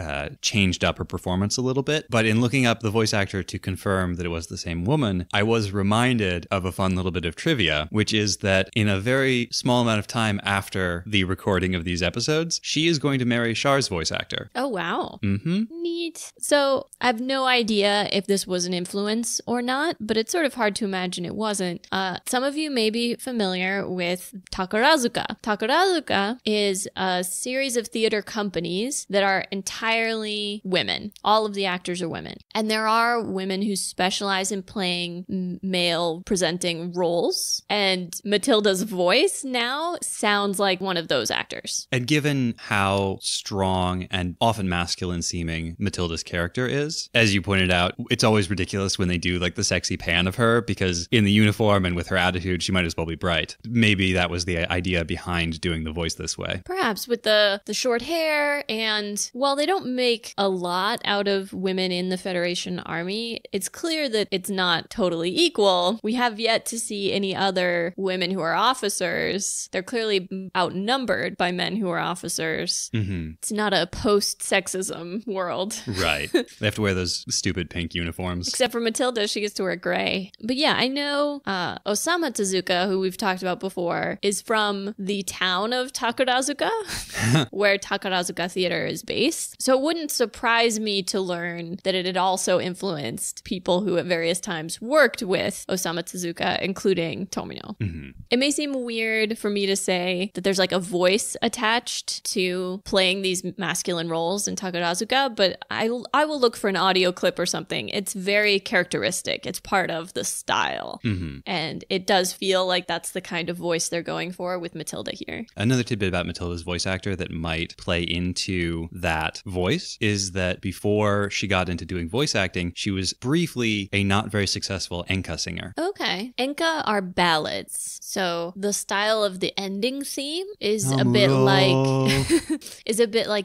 [SPEAKER 1] changed up her performance a little bit. But in looking up the voice actor to confirm that it was the same woman, I was reminded of a fun little bit of trivia, which is that in a very small amount of time after the recording of these episodes, she is going to marry Char's voice actor.
[SPEAKER 2] Oh, wow.
[SPEAKER 1] Mm-hmm.
[SPEAKER 2] Neat. So I have no idea if this was an influence or not, but it's sort of hard to imagine it wasn't. Some of you may be familiar with Takarazuka. Takarazuka is a series of theater companies that are entirely women. All of the actors are women. And there are women who specialize in playing male presenting roles, and Matilda's voice now sounds like one of those actors.
[SPEAKER 1] And given how strong and often masculine seeming Matilda's character is, as you pointed out, it's always ridiculous when they do like the sexy pan of her, because in the uniform and with her attitude, she might as well be bright. Maybe that was the idea behind doing the voice this way.
[SPEAKER 2] Perhaps with the short hair, and while they don't make a lot out of women in the Federation Army, it's clear that it's not totally equal. We have yet to see any other women who are officers. They're clearly outnumbered by men who are officers.
[SPEAKER 1] Mm-hmm.
[SPEAKER 2] It's not a post-sexism world.
[SPEAKER 1] Right. They have to wear those stupid pink uniforms.
[SPEAKER 2] Except for Matilda, she gets to wear gray. But yeah, I know Osamu Tezuka, who we've talked about before, is from the town of Takarazuka, where Takarazuka Theater is based. So it wouldn't surprise me to learn that it had also influenced people who at various times worked with Osamu Tezuka, including Tomino.
[SPEAKER 1] Mm-hmm.
[SPEAKER 2] It may seem weird for me to say that there's like a voice attached to playing these masculine roles in Takarazuka, but I will look for an audio clip or something. It's very characteristic. It's part of the style.
[SPEAKER 1] Mm-hmm.
[SPEAKER 2] And it does feel like that's the kind of voice they're going for with Matilda here.
[SPEAKER 1] Another tidbit about Matilda's voice actor that might play into that voice is that before she got into doing voice acting, she was briefly a not very successful enka singer.
[SPEAKER 2] Okay. Enka are ballads. So the style of the ending theme is a bit like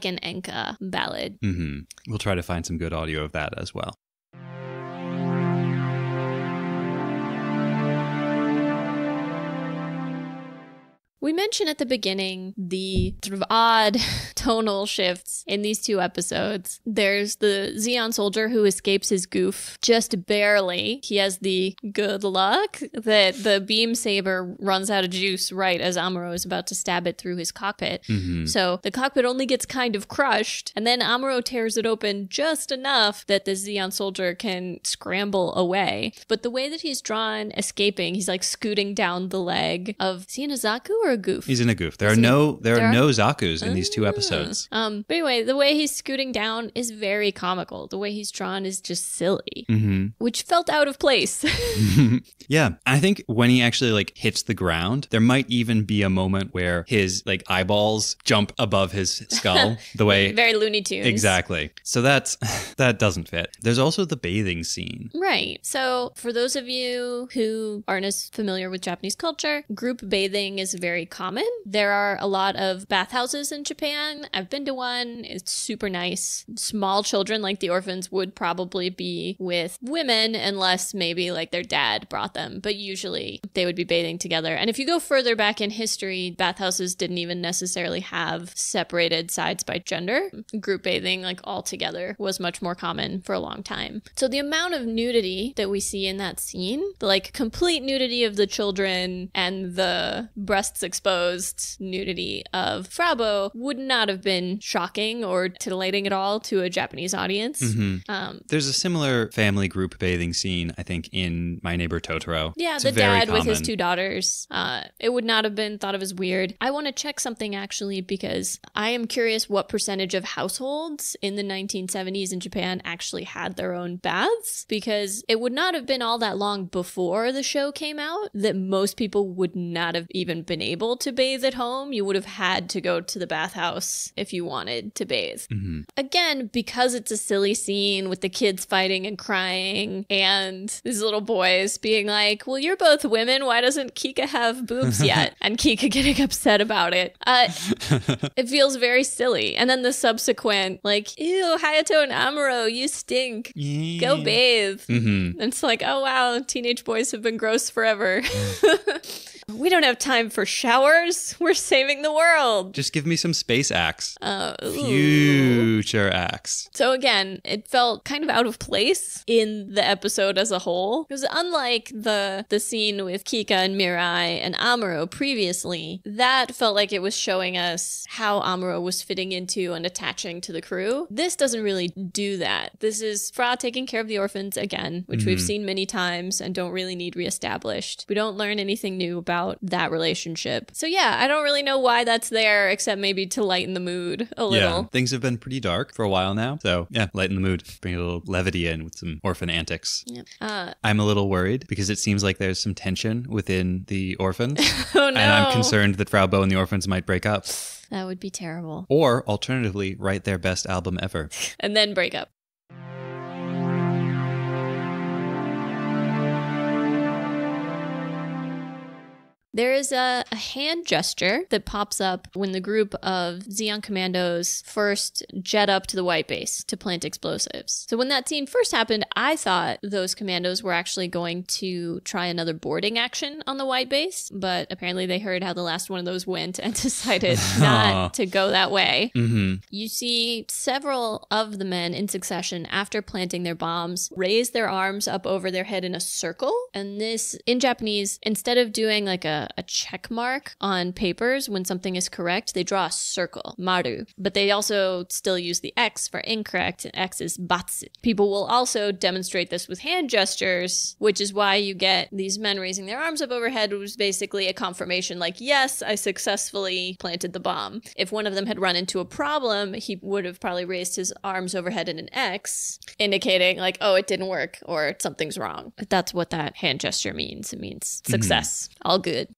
[SPEAKER 2] an enka ballad.
[SPEAKER 1] Mm-hmm. We'll try to find some good audio of that as well.
[SPEAKER 2] We mentioned at the beginning the sort of odd tonal shifts in these two episodes. There's the Zeon soldier who escapes his goof just barely. He has the good luck that the beam saber runs out of juice right as Amuro is about to stab it through his cockpit.
[SPEAKER 1] Mm-hmm.
[SPEAKER 2] So the cockpit only gets kind of crushed, and then Amuro tears it open just enough that the Zeon soldier can scramble away. But the way that he's drawn escaping, he's like scooting down the leg of, is he in a Zaku or a goof?
[SPEAKER 1] He's in a goof. There are no Zakus in these two episodes.
[SPEAKER 2] But anyway, the way he's scooting down is very comical. The way he's drawn is just silly, which felt out of place.
[SPEAKER 1] Yeah, I think when he actually like hits the ground, there might even be a moment where his like eyeballs jump above his skull. The way
[SPEAKER 2] very Looney Tunes.
[SPEAKER 1] Exactly. So that doesn't fit. There's also the bathing scene.
[SPEAKER 2] Right. So for those of you who aren't as familiar with Japanese culture, group bathing is very common. There are a lot of bathhouses in Japan. I've been to one. It's super nice. Small children, like the orphans, would probably be with women unless maybe like their dad brought them. But usually they would be bathing together. And if you go further back in history, bathhouses didn't even necessarily have separated sides by gender. Group bathing, like all together, was much more common for a long time. So the amount of nudity that we see in that scene, the like complete nudity of the children and the breasts exposed nudity of Frabo, would not have been shocking or titillating at all to a Japanese audience.
[SPEAKER 1] Mm-hmm. There's a similar family group bathing scene, I think, in My Neighbor Totoro.
[SPEAKER 2] Yeah,
[SPEAKER 1] it's
[SPEAKER 2] the dad with his two daughters. It would not have been thought of as weird. I want to check something actually, because I am curious what percentage of households in the 1970s in Japan actually had their own baths, because it would not have been all that long before the show came out that most people would not have even been able able to bathe at home. You would have had to go to the bathhouse if you wanted to bathe. Again, because it's a silly scene with the kids fighting and crying and these little boys being like, well, you're both women. Why doesn't Kika have boobs yet? And Kika getting upset about it. It feels very silly. And then the subsequent, like, ew, Hayatou and Amuro, you stink. Go bathe. And it's like, oh, wow, teenage boys have been gross forever. We don't have time for showers. We're saving the world.
[SPEAKER 1] Just give me some space axe. Future axe.
[SPEAKER 2] So again, it felt kind of out of place in the episode as a whole. Because unlike the scene with Kika and Mirai and Amuro previously, that felt like it was showing us how Amuro was fitting into and attaching to the crew. This doesn't really do that. This is Fra taking care of the orphans again, which we've seen many times and don't really need reestablished. We don't learn anything new about that relationship. So yeah, I don't really know why that's there, except maybe to lighten the mood a little.
[SPEAKER 1] Yeah, things have been pretty dark for a while now. So yeah, lighten the mood. Bring a little levity in with some orphan antics. Yep. I'm a little worried because it seems like there's some tension within the orphans.
[SPEAKER 2] Oh no.
[SPEAKER 1] And I'm concerned that Frau Bo and the orphans might break up.
[SPEAKER 2] That would be terrible.
[SPEAKER 1] Or alternatively, write their best album ever.
[SPEAKER 2] And then break up. There is a hand gesture that pops up when the group of Zeon commandos first jet up to the White Base to plant explosives. So when that scene first happened, I thought those commandos were actually going to try another boarding action on the White Base, but apparently they heard how the last one of those went and decided not to go that way. You see several of the men in succession after planting their bombs raise their arms up over their head in a circle. And this, in Japanese, instead of doing like a check mark on papers when something is correct, they draw a circle, maru. But they also still use the X for incorrect, and X is batsu. People will also demonstrate this with hand gestures, which is why you get these men raising their arms up overhead, which was basically a confirmation like, yes, I successfully planted the bomb. If one of them had run into a problem, he would have probably raised his arms overhead in an X, indicating like, oh, it didn't work or something's wrong. But that's what that hand gesture means. It means success. All good.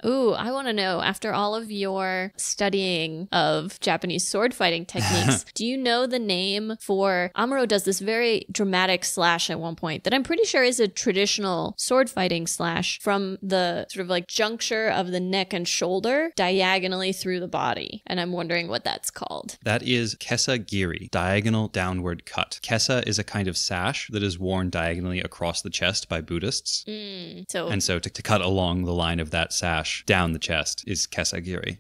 [SPEAKER 2] Ooh, I want to know, after all of your studying of Japanese sword fighting techniques, do you know the name for... Amuro does this very dramatic slash at one point that I'm pretty sure is a traditional sword fighting slash from the sort of like juncture of the neck and shoulder diagonally through the body. And I'm wondering what that's called.
[SPEAKER 1] That is kesa giri, diagonal downward cut. Kesa is a kind of sash that is worn diagonally across the chest by Buddhists. So to cut along the line of that sash down the chest is kesagiri.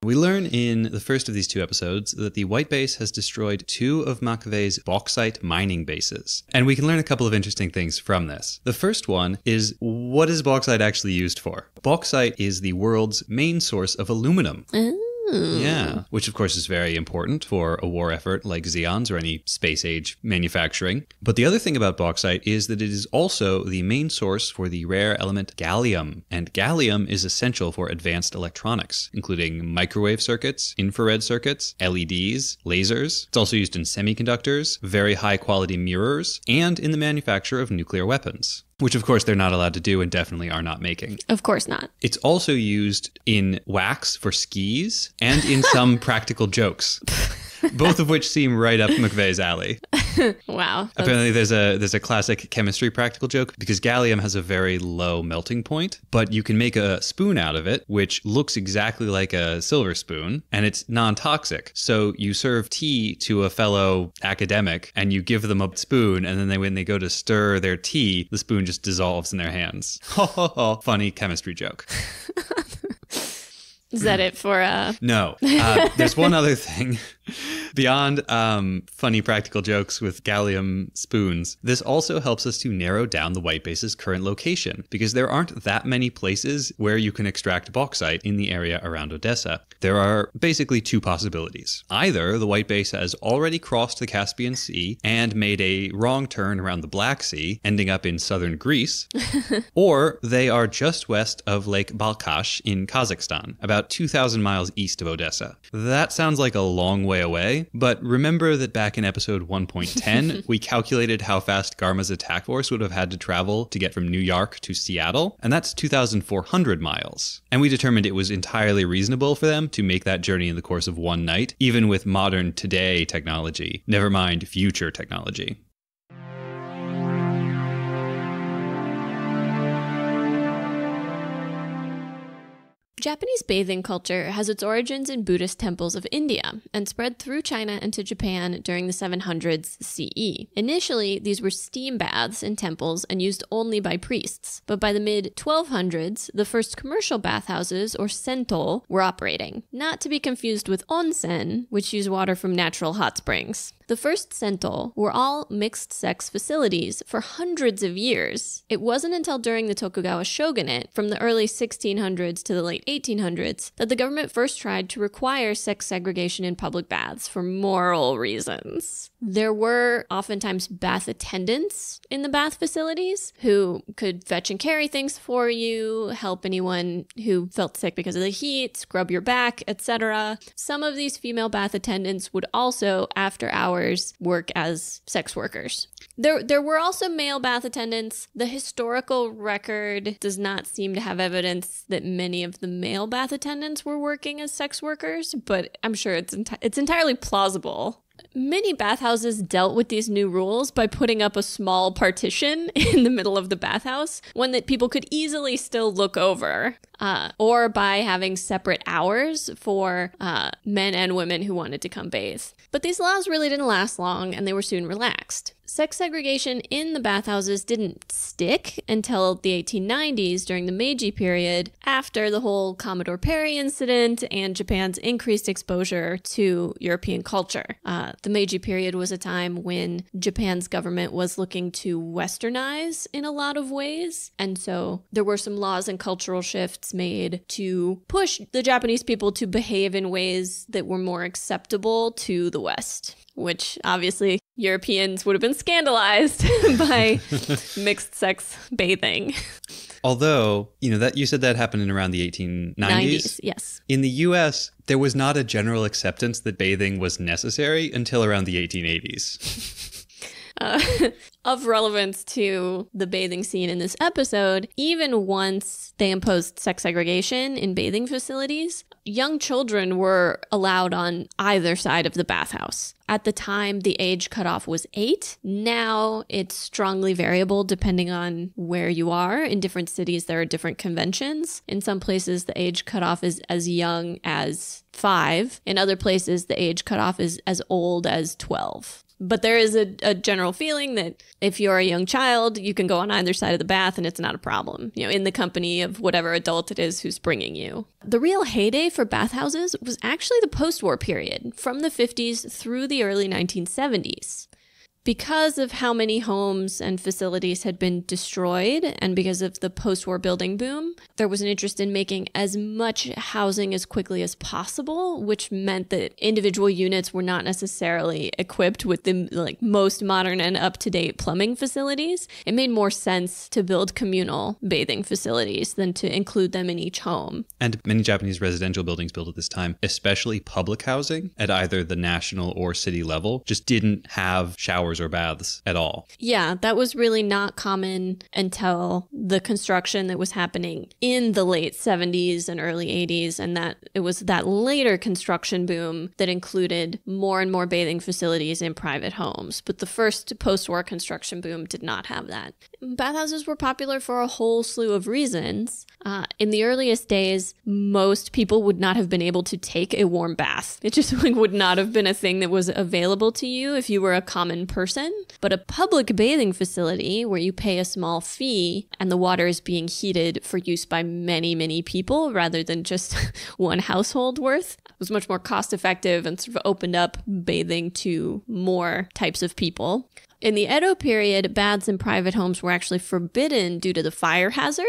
[SPEAKER 1] We learn in the first of these two episodes that the White Base has destroyed 2 of Mcveigh's bauxite mining bases. And we can learn a couple of interesting things from this. The first one is, what is bauxite actually used for? Bauxite is the world's main source of aluminum. Yeah, which of course is very important for a war effort like Zeon's or any space age manufacturing. But the other thing about bauxite is that it is also the main source for the rare element gallium. And gallium is essential for advanced electronics, including microwave circuits, infrared circuits, LEDs, lasers. It's also used in semiconductors, very high quality mirrors, and in the manufacture of nuclear weapons. Which, of course, they're not allowed to do and definitely are not making.
[SPEAKER 2] Of course not.
[SPEAKER 1] It's also used in wax for skis and in some practical jokes. Both of which seem right up Mcveigh's alley.
[SPEAKER 2] Wow.
[SPEAKER 1] Apparently there's a classic chemistry practical joke because gallium has a very low melting point, but you can make a spoon out of it, which looks exactly like a silver spoon, and it's non-toxic. So you serve tea to a fellow academic, and you give them a spoon, and then when they go to stir their tea, the spoon just dissolves in their hands. Ho ho ho. Funny chemistry joke.
[SPEAKER 2] Is that it for...
[SPEAKER 1] No. There's one other thing. Beyond funny practical jokes with gallium spoons, this also helps us to narrow down the white base's current location, because there aren't that many places where you can extract bauxite in the area around Odessa. There are basically two possibilities. Either the white base has already crossed the Caspian Sea and made a wrong turn around the Black Sea, ending up in southern Greece, or they are just west of Lake Balkhash in Kazakhstan, about 2,000 miles east of Odessa. That sounds like a long way away, but remember that back in episode 1.10, we calculated how fast Garma's attack force would have had to travel to get from New York to Seattle, and that's 2,400 miles. And we determined it was entirely reasonable for them to make that journey in the course of one night, even with modern today technology, never mind future technology.
[SPEAKER 2] Japanese bathing culture has its origins in Buddhist temples of India and spread through China and to Japan during the 700s CE. Initially, these were steam baths in temples and used only by priests, but by the mid-1200s, the first commercial bathhouses, or sento, were operating, not to be confused with onsen, which use water from natural hot springs. The first sento were all mixed-sex facilities for hundreds of years. It wasn't until during the Tokugawa shogunate, from the early 1600s to the late 1800s, that the government first tried to require sex segregation in public baths for moral reasons. There were oftentimes bath attendants in the bath facilities who could fetch and carry things for you, help anyone who felt sick because of the heat, scrub your back, etc. Some of these female bath attendants would also, after hours, work as sex workers. There were also male bath attendants. The historical record does not seem to have evidence that many of the male bath attendants were working as sex workers, but I'm sure it's entirely plausible. Many bathhouses dealt with these new rules by putting up a small partition in the middle of the bathhouse, one that people could easily still look over, or by having separate hours for men and women who wanted to come bathe. But these laws really didn't last long, and they were soon relaxed. Sex segregation in the bathhouses didn't stick until the 1890s during the Meiji period, after the whole Commodore Perry incident and Japan's increased exposure to European culture. The Meiji period was a time when Japan's government was looking to westernize in a lot of ways, and so there were some laws and cultural shifts made to push the Japanese people to behave in ways that were more acceptable to the West, which obviously Europeans would have been scandalized by mixed sex bathing.
[SPEAKER 1] Although, that you said that happened in around the 1890s.
[SPEAKER 2] 90s, yes.
[SPEAKER 1] In the US, there was not a general acceptance that bathing was necessary until around the 1880s.
[SPEAKER 2] Of relevance to the bathing scene in this episode, even once they imposed sex segregation in bathing facilities, young children were allowed on either side of the bathhouse. At the time, the age cutoff was 8. Now it's strongly variable depending on where you are. In different cities, there are different conventions. In some places, the age cutoff is as young as 5. In other places, the age cutoff is as old as 12. But there is a general feeling that if you're a young child, you can go on either side of the bath and it's not a problem, in the company of whatever adult it is who's bringing you. The real heyday for bathhouses was actually the post-war period, from the 50s through the early 1970s. Because of how many homes and facilities had been destroyed, and because of the post-war building boom, there was an interest in making as much housing as quickly as possible, which meant that individual units were not necessarily equipped with the most modern and up-to-date plumbing facilities. It made more sense to build communal bathing facilities than to include them in each home.
[SPEAKER 1] And many Japanese residential buildings built at this time, especially public housing at either the national or city level, just didn't have showers or baths at all.
[SPEAKER 2] Yeah, that was really not common until the construction that was happening in the late 70s and early 80s, and that it was that later construction boom that included more and more bathing facilities in private homes. But the first post-war construction boom did not have that. bathhouses were popular for a whole slew of reasons. In the earliest days, most people would not have been able to take a warm bath. It just would not have been a thing that was available to you if you were a common person. But a public bathing facility where you pay a small fee and the water is being heated for use by many, many people rather than just one household worth was much more cost effective and sort of opened up bathing to more types of people. In the Edo period, baths in private homes were actually forbidden due to the fire hazard.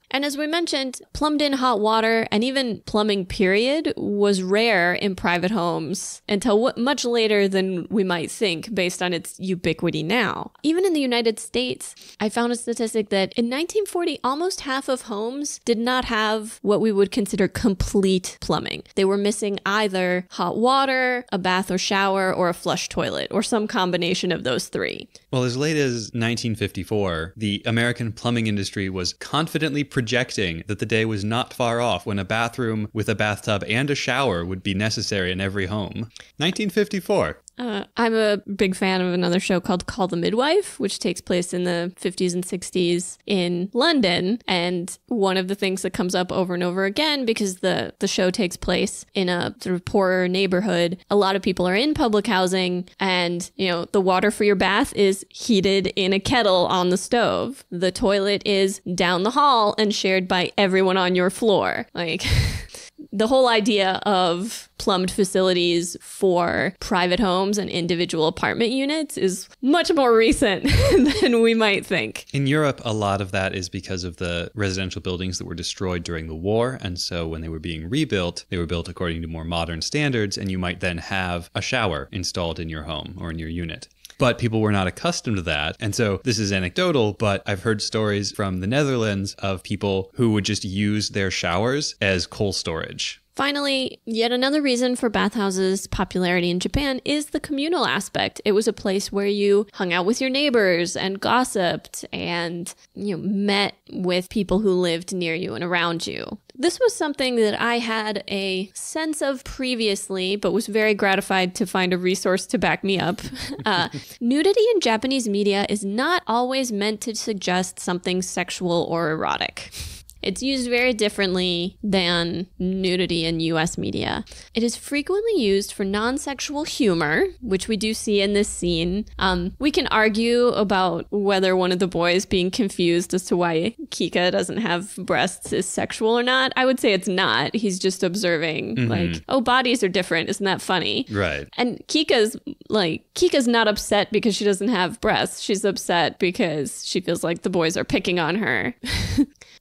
[SPEAKER 2] And as we mentioned, plumbed-in hot water and even plumbing period was rare in private homes until much later than we might think based on its ubiquity now. Even in the United States, I found a statistic that in 1940, almost half of homes did not have what we would consider complete plumbing. They were missing either hot water, a bath or shower, or a flush toilet, or some combination of those three.
[SPEAKER 1] Well, as late as 1954, the American plumbing industry was confidently projecting that the day was not far off when a bathroom with a bathtub and a shower would be necessary in every home. 1954.
[SPEAKER 2] I'm a big fan of another show called Call the Midwife, which takes place in the 50s and 60s in London. And one of the things that comes up over and over again, because the show takes place in a sort of poorer neighborhood, a lot of people are in public housing and, you know, the water for your bath is heated in a kettle on the stove. The toilet is down the hall and shared by everyone on your floor. Like... The whole idea of plumbed facilities for private homes and individual apartment units is much more recent than we might think.
[SPEAKER 1] In Europe, a lot of that is because of the residential buildings that were destroyed during the war. And so when they were being rebuilt, they were built according to more modern standards. And you might then have a shower installed in your home or in your unit. But people were not accustomed to that. And so this is anecdotal, but I've heard stories from the Netherlands of people who would just use their showers as coal storage.
[SPEAKER 2] Finally, yet another reason for bathhouses' popularity in Japan is the communal aspect. It was a place where you hung out with your neighbors and gossiped and, met with people who lived near you and around you. This was something that I had a sense of previously, but was very gratified to find a resource to back me up. Nudity in Japanese media is not always meant to suggest something sexual or erotic. It's used very differently than nudity in US media. It is frequently used for non-sexual humor, which we do see in this scene. We can argue about whether one of the boys being confused as to why Kika doesn't have breasts is sexual or not. I would say it's not. He's just observing, like, oh, bodies are different. Isn't that funny?
[SPEAKER 1] Right.
[SPEAKER 2] And Kika's not upset because she doesn't have breasts. She's upset because she feels like the boys are picking on her.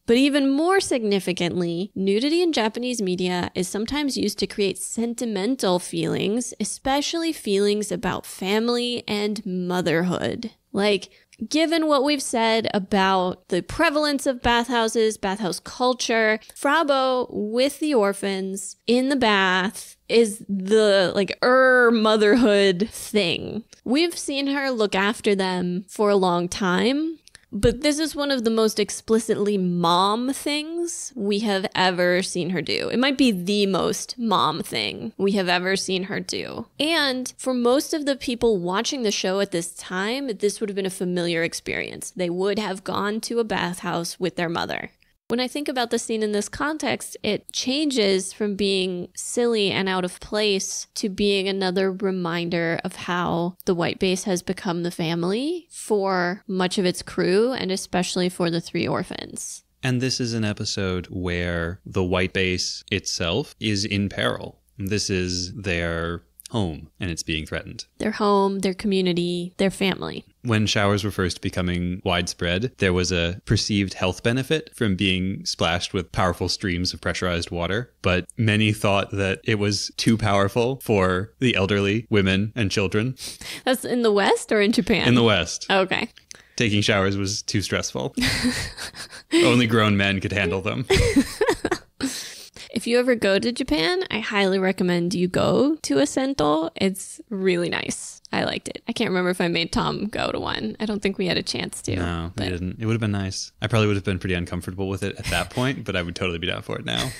[SPEAKER 2] But even more significantly, nudity in Japanese media is sometimes used to create sentimental feelings, especially feelings about family and motherhood. Like, given what we've said about the prevalence of bathhouses, bathhouse culture, Frabo with the orphans in the bath is the motherhood thing. We've seen her look after them for a long time. But this is one of the most explicitly mom things we have ever seen her do. It might be the most mom thing we have ever seen her do. And for most of the people watching the show at this time, this would have been a familiar experience. They would have gone to a bathhouse with their mother. When I think about the scene in this context, it changes from being silly and out of place to being another reminder of how the white base has become the family for much of its crew and especially for the three orphans.
[SPEAKER 1] And this is an episode where the white base itself is in peril. This is their home and it's being threatened.
[SPEAKER 2] Their home, their community, their family.
[SPEAKER 1] When showers were first becoming widespread, there was a perceived health benefit from being splashed with powerful streams of pressurized water, but many thought that it was too powerful for the elderly, women, and children.
[SPEAKER 2] That's in the West or in Japan?
[SPEAKER 1] In the West.
[SPEAKER 2] Okay.
[SPEAKER 1] Taking showers was too stressful. Only grown men could handle them.
[SPEAKER 2] If you ever go to Japan, I highly recommend you go to a sento. It's really nice. I liked it. I can't remember if I made Tom go to one. I don't think we had a chance to.
[SPEAKER 1] No, we didn't. It would have been nice. I probably would have been pretty uncomfortable with it at that point, but I would totally be down for it now.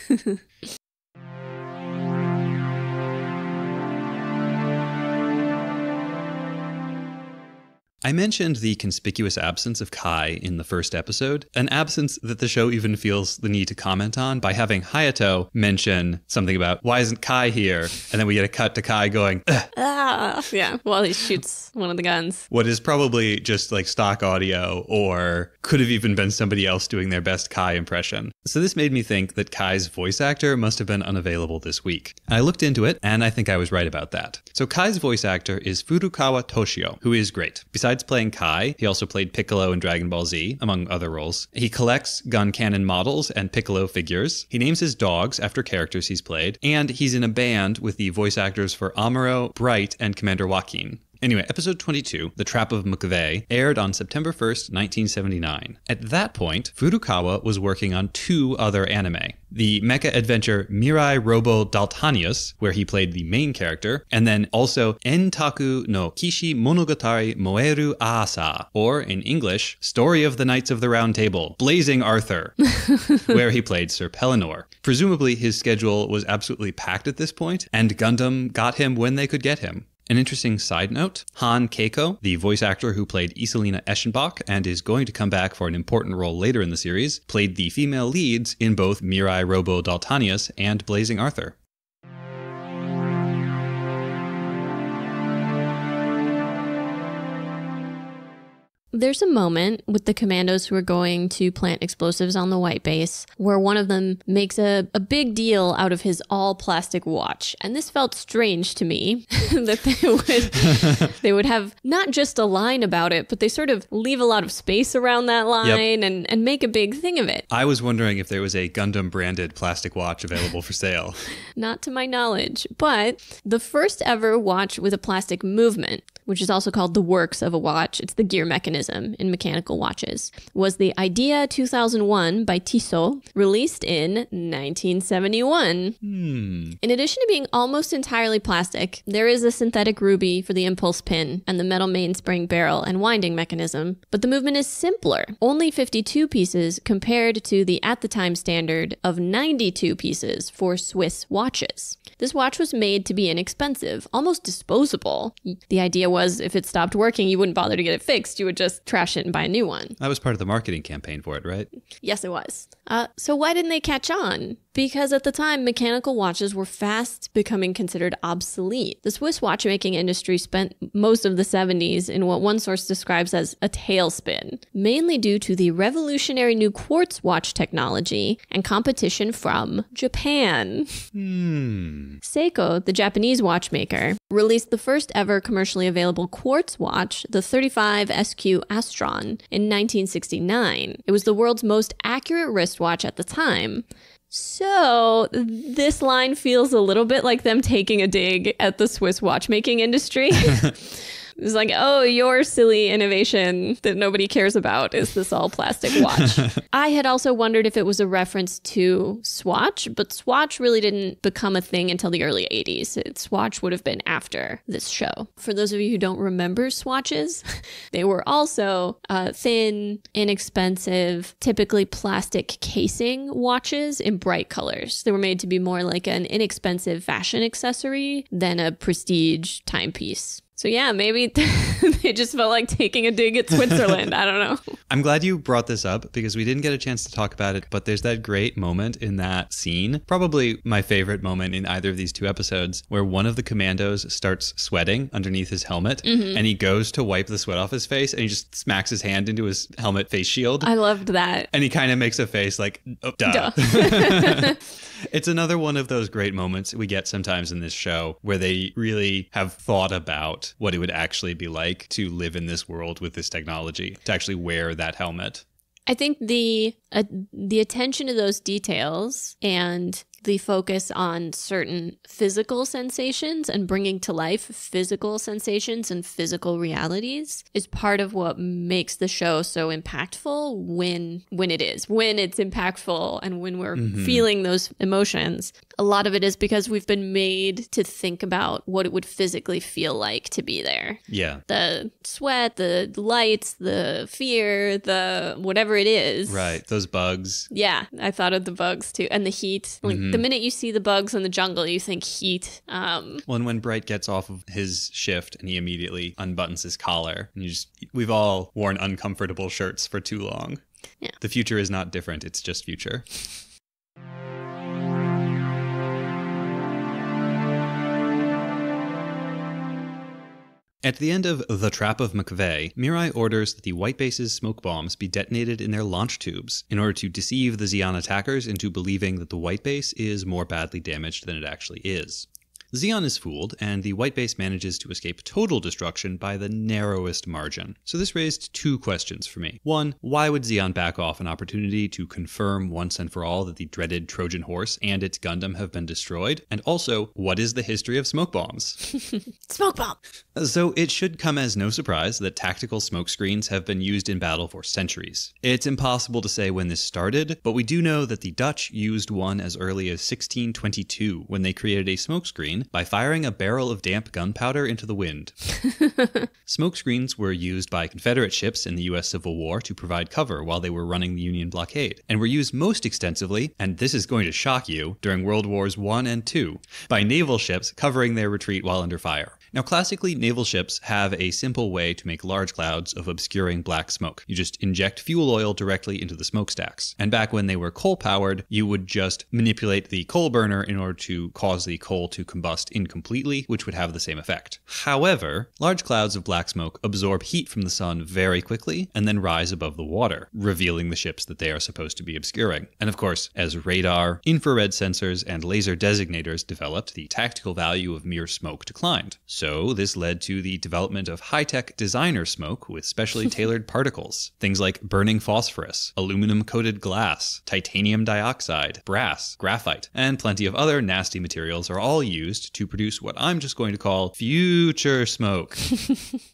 [SPEAKER 1] I mentioned the conspicuous absence of Kai in the first episode, an absence that the show even feels the need to comment on by having Hayatou mention something about, why isn't Kai here? And then we get a cut to Kai going,
[SPEAKER 2] yeah, while he shoots one of the guns.
[SPEAKER 1] What is probably just like stock audio, or could have even been somebody else doing their best Kai impression. So this made me think that Kai's voice actor must have been unavailable this week. I looked into it, and I think I was right about that. So Kai's voice actor is Furukawa Toshio, who is great. Besides playing Kai, he also played Piccolo in Dragon Ball Z, among other roles. He collects gun cannon models and Piccolo figures. He names his dogs after characters he's played, and he's in a band with the voice actors for Amuro, Bright, and Commander Joaquin. Anyway, episode 22, The Trap of Mcveigh, aired on September 1st, 1979. At that point, Furukawa was working on 2 other anime. The mecha adventure Mirai Robo Daltanius, where he played the main character, and then also Entaku no Kishi Monogatari Moeru Aasa, or in English, Story of the Knights of the Round Table, Blazing Arthur, where he played Sir Pellinor. Presumably, his schedule was absolutely packed at this point, and Gundam got him when they could get him. An interesting side note, Han Keiko, the voice actor who played Iselina Eschenbach and is going to come back for an important role later in the series, played the female leads in both Mirai Robo Daltanius and Blazing Arthur.
[SPEAKER 2] There's a moment with the commandos who are going to plant explosives on the white base where one of them makes a big deal out of his all-plastic watch. And this felt strange to me, that they would have not just a line about it, but they sort of leave a lot of space around that line and make a big thing of it.
[SPEAKER 1] I was wondering if there was a Gundam-branded plastic watch available for sale.
[SPEAKER 2] Not to my knowledge, but the first ever watch with a plastic movement, which is also called the works of a watch, it's the gear mechanism in mechanical watches, was the Idea 2001 by Tissot, released in 1971. In addition to being almost entirely plastic, there is a synthetic ruby for the impulse pin and the metal mainspring barrel and winding mechanism, but the movement is simpler, only 52 pieces compared to the at the time standard of 92 pieces for Swiss watches. This watch was made to be inexpensive, almost disposable. The idea was if it stopped working, you wouldn't bother to get it fixed. You would just trash it and buy a new one.
[SPEAKER 1] That was part of the marketing campaign for it, right?
[SPEAKER 2] Yes, it was. So why didn't they catch on? Because at the time, mechanical watches were fast becoming considered obsolete. The Swiss watchmaking industry spent most of the 70s in what one source describes as a tailspin, mainly due to the revolutionary new quartz watch technology and competition from Japan. Seiko, the Japanese watchmaker, released the first ever commercially available quartz watch, the 35 SQ Astron, in 1969. It was the world's most accurate wristwatch at the time. So this line feels a little bit like them taking a dig at the Swiss watchmaking industry. It's like, oh, your silly innovation that nobody cares about is this all plastic watch. I had also wondered if it was a reference to Swatch, but Swatch really didn't become a thing until the early 80s. Swatch would have been after this show. For those of you who don't remember Swatches, they were also thin, inexpensive, typically plastic casing watches in bright colors. They were made to be more like an inexpensive fashion accessory than a prestige timepiece. So yeah, maybe they just felt like taking a dig at Switzerland. I don't know.
[SPEAKER 1] I'm glad you brought this up because we didn't get a chance to talk about it, but there's that great moment in that scene, probably my favorite moment in either of these 2 episodes, where one of the commandos starts sweating underneath his helmet and he goes to wipe the sweat off his face and he just smacks his hand into his helmet face shield.
[SPEAKER 2] I loved that.
[SPEAKER 1] And he kind of makes a face like, oh, duh. It's another one of those great moments we get sometimes in this show where they really have thought about what it would actually be like to live in this world with this technology, to actually wear that helmet.
[SPEAKER 2] I think the attention to those details and the focus on certain physical sensations and bringing to life physical sensations and physical realities is part of what makes the show so impactful when it's impactful and when we're feeling those emotions. A lot of it is because we've been made to think about what it would physically feel like to be there.
[SPEAKER 1] Yeah.
[SPEAKER 2] The sweat, the lights, the fear, the whatever it is.
[SPEAKER 1] Right. Those bugs.
[SPEAKER 2] Yeah. I thought of the bugs too. And the heat. Like the minute you see the bugs in the jungle, you think heat.
[SPEAKER 1] Well, and when Bright gets off of his shift and he immediately unbuttons his collar, and we've all worn uncomfortable shirts for too long.
[SPEAKER 2] Yeah.
[SPEAKER 1] The future is not different. It's just future. At the end of The Trap of Mcveigh, Mirai orders that the White Base's smoke bombs be detonated in their launch tubes in order to deceive the Zeon attackers into believing that the White Base is more badly damaged than it actually is. Zeon is fooled, and the White Base manages to escape total destruction by the narrowest margin. So this raised two questions for me. One, why would Zeon back off an opportunity to confirm once and for all that the dreaded Trojan horse and its Gundam have been destroyed? And also, what is the history of smoke bombs?
[SPEAKER 2] Smoke bomb!
[SPEAKER 1] So it should come as no surprise that tactical smoke screens have been used in battle for centuries. It's impossible to say when this started, but we do know that the Dutch used one as early as 1622 when they created a smoke screen by firing a barrel of damp gunpowder into the wind. Smoke screens were used by Confederate ships in the U.S. Civil War to provide cover while they were running the Union blockade, and were used most extensively, and this is going to shock you, during World Wars I and II, by naval ships covering their retreat while under fire. Now, classically, naval ships have a simple way to make large clouds of obscuring black smoke. You just inject fuel oil directly into the smokestacks. And back when they were coal-powered, you would just manipulate the coal burner in order to cause the coal to combust incompletely, which would have the same effect. However, large clouds of black smoke absorb heat from the sun very quickly and then rise above the water, revealing the ships that they are supposed to be obscuring. And of course, as radar, infrared sensors, and laser designators developed, the tactical value of mere smoke declined. So this led to the development of high-tech designer smoke with specially tailored particles. Things like burning phosphorus, aluminum-coated glass, titanium dioxide, brass, graphite, and plenty of other nasty materials are all used to produce what I'm just going to call future smoke.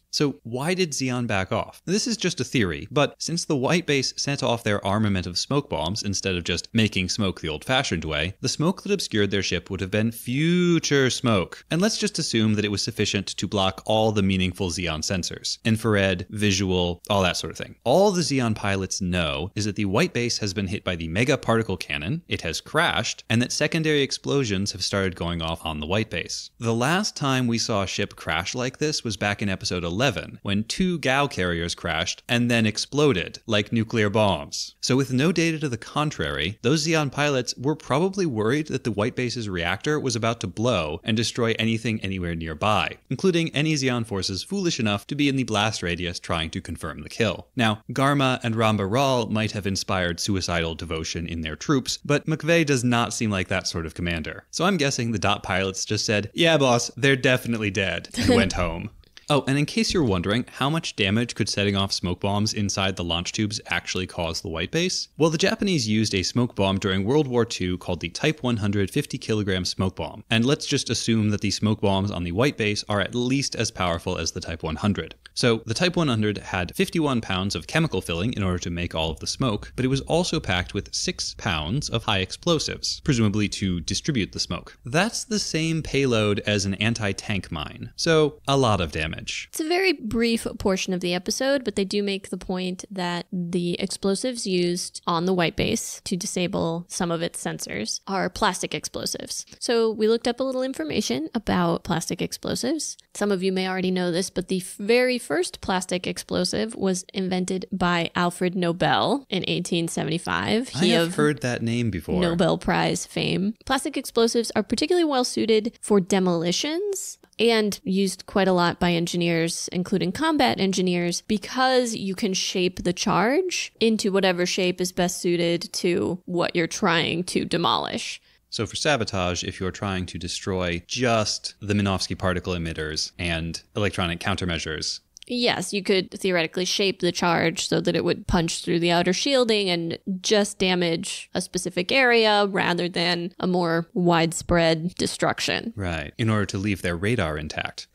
[SPEAKER 1] So why did Zeon back off? This is just a theory, but since the White Base sent off their armament of smoke bombs instead of just making smoke the old-fashioned way, the smoke that obscured their ship would have been future smoke. And let's just assume that it was sufficient to block all the meaningful Zeon sensors. Infrared, visual, all that sort of thing. All the Zeon pilots know is that the White Base has been hit by the mega particle cannon, it has crashed, and that secondary explosions have started going off on the White Base. The last time we saw a ship crash like this was back in episode 11, when 2 Gao carriers crashed and then exploded like nuclear bombs. So with no data to the contrary, those Zeon pilots were probably worried that the White Base's reactor was about to blow and destroy anything anywhere nearby, including any Zeon forces foolish enough to be in the blast radius trying to confirm the kill. Now, Garma and Ramba Ral might have inspired suicidal devotion in their troops, but Mcveigh does not seem like that sort of commander. So I'm guessing the DOT pilots just said, "Yeah, boss, they're definitely dead," and went home. Oh, and in case you're wondering, how much damage could setting off smoke bombs inside the launch tubes actually cause the White Base? Well, the Japanese used a smoke bomb during World War II called the Type 100 50-kilogram smoke bomb. And let's just assume that the smoke bombs on the White Base are at least as powerful as the Type 100. So the Type 100 had 51 pounds of chemical filling in order to make all of the smoke, but it was also packed with 6 pounds of high explosives, presumably to distribute the smoke. That's the same payload as an anti-tank mine, so a lot of damage.
[SPEAKER 2] It's a very brief portion of the episode, but they do make the point that the explosives used on the White Base to disable some of its sensors are plastic explosives. So we looked up a little information about plastic explosives. Some of you may already know this, but the very first plastic explosive was invented by Alfred Nobel in 1875.
[SPEAKER 1] I have heard that name before.
[SPEAKER 2] Nobel Prize fame. Plastic explosives are particularly well suited for demolitions and used quite a lot by engineers, including combat engineers, because you can shape the charge into whatever shape is best suited to what you're trying to demolish.
[SPEAKER 1] So for sabotage, if you're trying to destroy just the Minovsky particle emitters and electronic countermeasures,
[SPEAKER 2] yes, you could theoretically shape the charge so that it would punch through the outer shielding and just damage a specific area rather than a more widespread destruction.
[SPEAKER 1] Right, in order to leave their radar intact.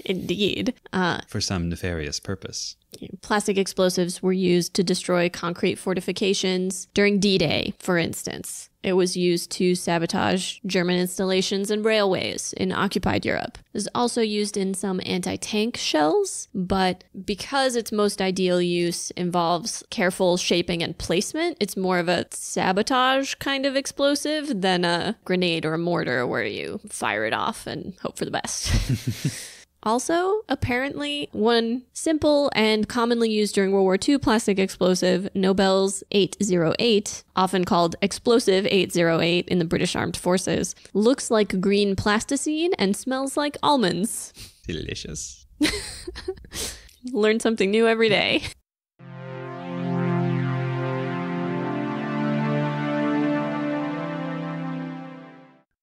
[SPEAKER 2] Indeed.
[SPEAKER 1] For some nefarious purpose.
[SPEAKER 2] Plastic explosives were used to destroy concrete fortifications during D-Day, for instance. It was used to sabotage German installations and railways in occupied Europe. It was also used in some anti-tank shells, but because its most ideal use involves careful shaping and placement, it's more of a sabotage kind of explosive than a grenade or a mortar where you fire it off and hope for the best. Also, apparently, one simple and commonly used during World War II plastic explosive, Nobel's 808, often called Explosive 808 in the British Armed Forces, looks like green plasticine and smells like almonds.
[SPEAKER 1] Delicious.
[SPEAKER 2] Learn something new every day.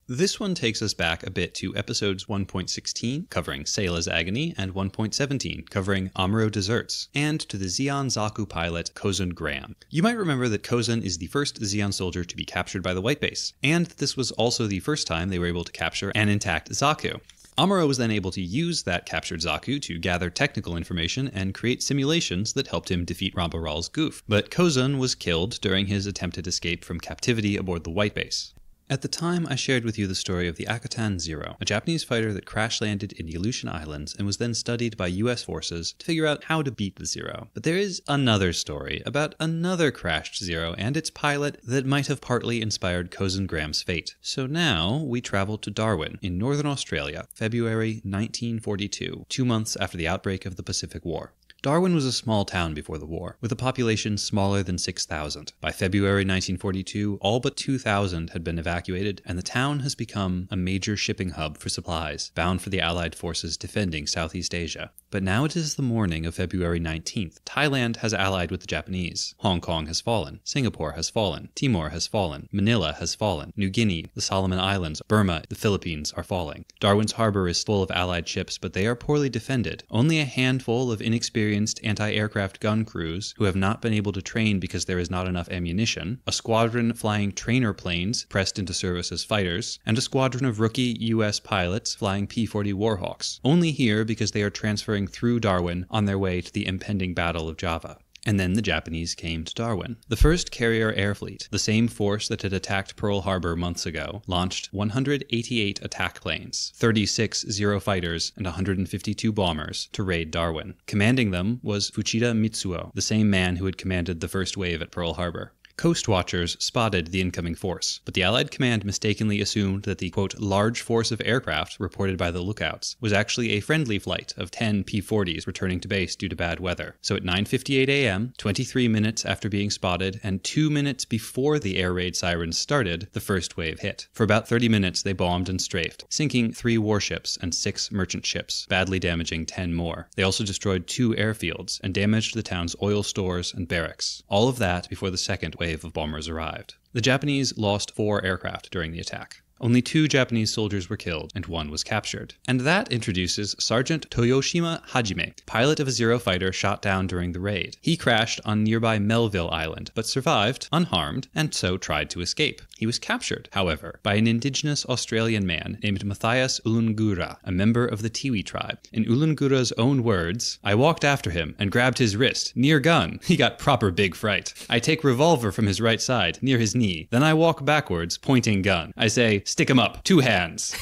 [SPEAKER 1] This one takes us back a bit to episodes 1.16, covering Sayla's Agony, and 1.17, covering Amuro Desserts, and to the Zeon Zaku pilot Kozun Graham. You might remember that Kozun is the first Zeon soldier to be captured by the White Base, and this was also the first time they were able to capture an intact Zaku. Amuro was then able to use that captured Zaku to gather technical information and create simulations that helped him defeat Rambaral's goof, but Kozun was killed during his attempted escape from captivity aboard the White Base. At the time, I shared with you the story of the Akatan Zero, a Japanese fighter that crash-landed in the Aleutian Islands and was then studied by US forces to figure out how to beat the Zero. But there is another story about another crashed Zero and its pilot that might have partly inspired Kozun Graham's fate. So now, we travel to Darwin, in northern Australia, February 1942, 2 months after the outbreak of the Pacific War. Darwin was a small town before the war, with a population smaller than 6,000. By February 1942, all but 2,000 had been evacuated, and the town has become a major shipping hub for supplies, bound for the Allied forces defending Southeast Asia. But now it is the morning of February 19th. Thailand has allied with the Japanese. Hong Kong has fallen. Singapore has fallen. Timor has fallen. Manila has fallen. New Guinea, the Solomon Islands, Burma, the Philippines are falling. Darwin's harbor is full of Allied ships, but they are poorly defended. Only a handful of inexperienced anti-aircraft gun crews who have not been able to train because there is not enough ammunition, a squadron flying trainer planes pressed into service as fighters, and a squadron of rookie U.S. pilots flying P-40 Warhawks, only here because they are transferring through Darwin on their way to the impending Battle of Java. And then the Japanese came to Darwin. The first carrier air fleet, the same force that had attacked Pearl Harbor months ago, launched 188 attack planes, 36 Zero fighters, and 152 bombers to raid Darwin. Commanding them was Fuchida Mitsuo, the same man who had commanded the first wave at Pearl Harbor. Coast watchers spotted the incoming force, but the Allied command mistakenly assumed that the, quote, large force of aircraft reported by the lookouts was actually a friendly flight of 10 P-40s returning to base due to bad weather. So at 9:58 a.m., 23 minutes after being spotted, and 2 minutes before the air raid sirens started, the first wave hit. For about 30 minutes, they bombed and strafed, sinking 3 warships and 6 merchant ships, badly damaging 10 more. They also destroyed 2 airfields and damaged the town's oil stores and barracks. All of that before the second wave of bombers arrived. The Japanese lost 4 aircraft during the attack. Only 2 Japanese soldiers were killed, and 1 was captured. And that introduces Sergeant Toyoshima Hajime, pilot of a Zero fighter shot down during the raid. He crashed on nearby Melville Island, but survived, unharmed, and so tried to escape. He was captured, however, by an indigenous Australian man named Matthias Ulungura, a member of the Tiwi tribe. In Ulungura's own words, "I walked after him and grabbed his wrist, near gun. He got proper big fright. I take revolver from his right side, near his knee. Then I walk backwards, pointing gun. I say, stick him up, 2 hands."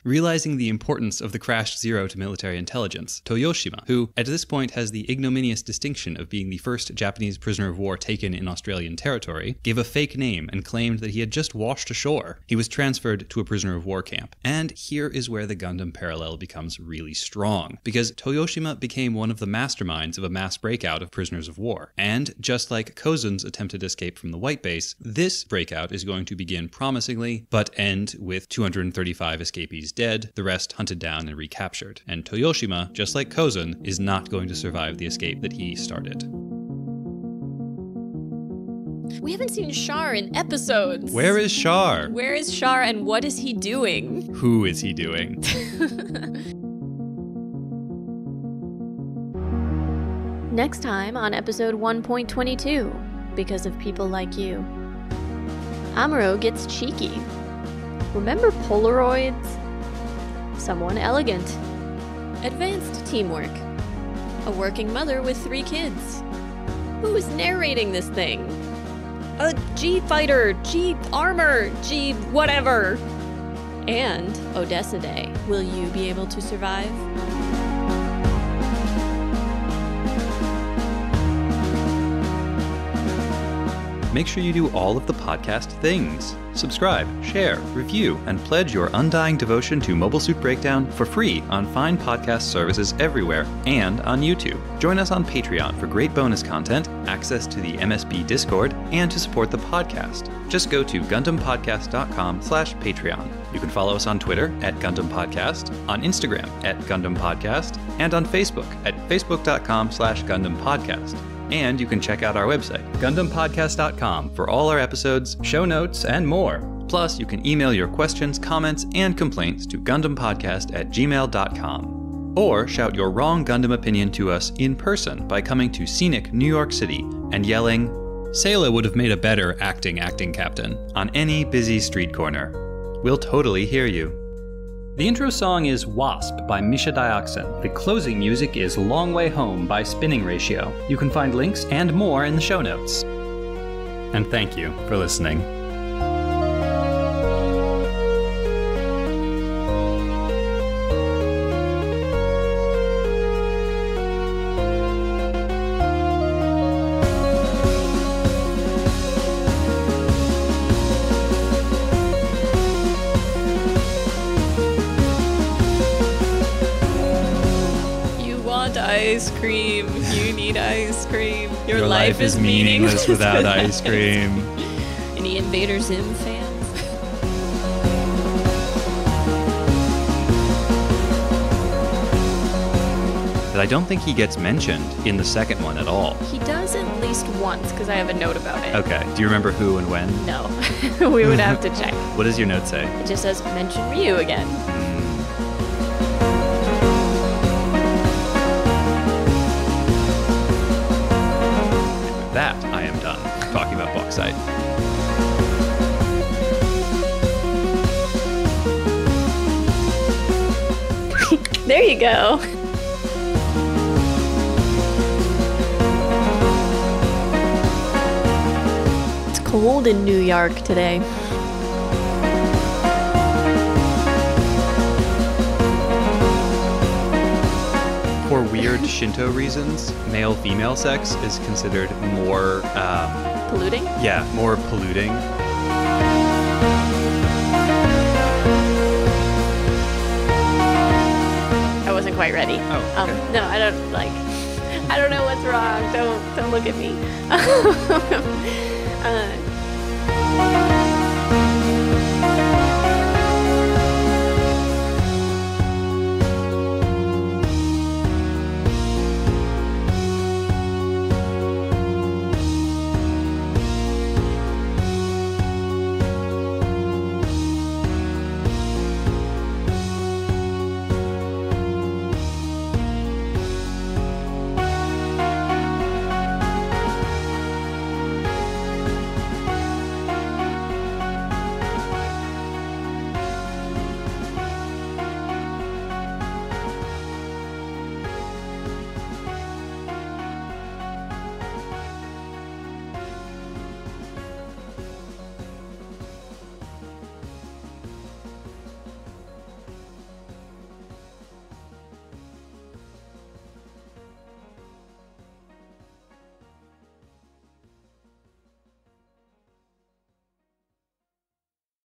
[SPEAKER 1] Realizing the importance of the crashed Zero to military intelligence, Toyoshima, who at this point has the ignominious distinction of being the first Japanese prisoner of war taken in Australian territory, gave a fake name and claimed that he had just washed ashore. He was transferred to a prisoner of war camp. And here is where the Gundam parallel becomes really strong, because Toyoshima became one of the masterminds of a mass breakout of prisoners of war. And just like Kozun's attempted escape from the White Base, this breakout is going to begin promisingly, but end with 235 escapees dead, the rest hunted down and recaptured. And Toyoshima, just like Kozun, is not going to survive the escape that he started.
[SPEAKER 2] We haven't seen Char in episodes.
[SPEAKER 1] Where is Char?
[SPEAKER 2] Where is Char and what is he doing?
[SPEAKER 1] Who is he doing?
[SPEAKER 2] Next time on episode 1.22, because of people like you. Amuro gets cheeky. Remember Polaroids? Someone elegant. Advanced teamwork. a working mother with 3 kids. Who is narrating this thing? A G-fighter, G-armor, G-whatever. And Odessa Day. Will you be able to survive?
[SPEAKER 1] Make sure you do all of the podcast things. Subscribe, share, review, and pledge your undying devotion to Mobile Suit Breakdown for free on fine podcast services everywhere and on YouTube. Join us on Patreon for great bonus content, access to the MSB Discord, and to support the podcast. Just go to GundamPodcast.com/Patreon. You can follow us on Twitter at Gundam Podcast, on Instagram at Gundam Podcast, and on Facebook at Facebook.com/Gundam Podcast. And you can check out our website, GundamPodcast.com, for all our episodes, show notes, and more. Plus, you can email your questions, comments, and complaints to GundamPodcast@gmail.com. Or shout your wrong Gundam opinion to us in person by coming to scenic New York City and yelling, "Sayla would have made a better acting captain," on any busy street corner. We'll totally hear you. The intro song is Wasp by Misha Dioxin. The closing music is Long Way Home by Spinning Ratio. You can find links and more in the show notes. And thank you for listening.
[SPEAKER 2] Ice cream. You need ice cream.
[SPEAKER 1] Your life is meaningless without ice cream.
[SPEAKER 2] Any Invader Zim fans?
[SPEAKER 1] But I don't think he gets mentioned in the second one at all.
[SPEAKER 2] He does at least once, because I have a note about it.
[SPEAKER 1] Okay. Do you remember who and when?
[SPEAKER 2] No. We would have to check.
[SPEAKER 1] What does your note say?
[SPEAKER 2] It just says, mention Ryu again.
[SPEAKER 1] That I am done talking about Bauxite.
[SPEAKER 2] There you go. It's cold in New York today.
[SPEAKER 1] For weird Shinto reasons, male-female sex is considered more...
[SPEAKER 2] polluting?
[SPEAKER 1] Yeah, more polluting.
[SPEAKER 2] I wasn't quite ready.
[SPEAKER 1] Oh, okay.
[SPEAKER 2] No, I don't know what's wrong. Don't look at me.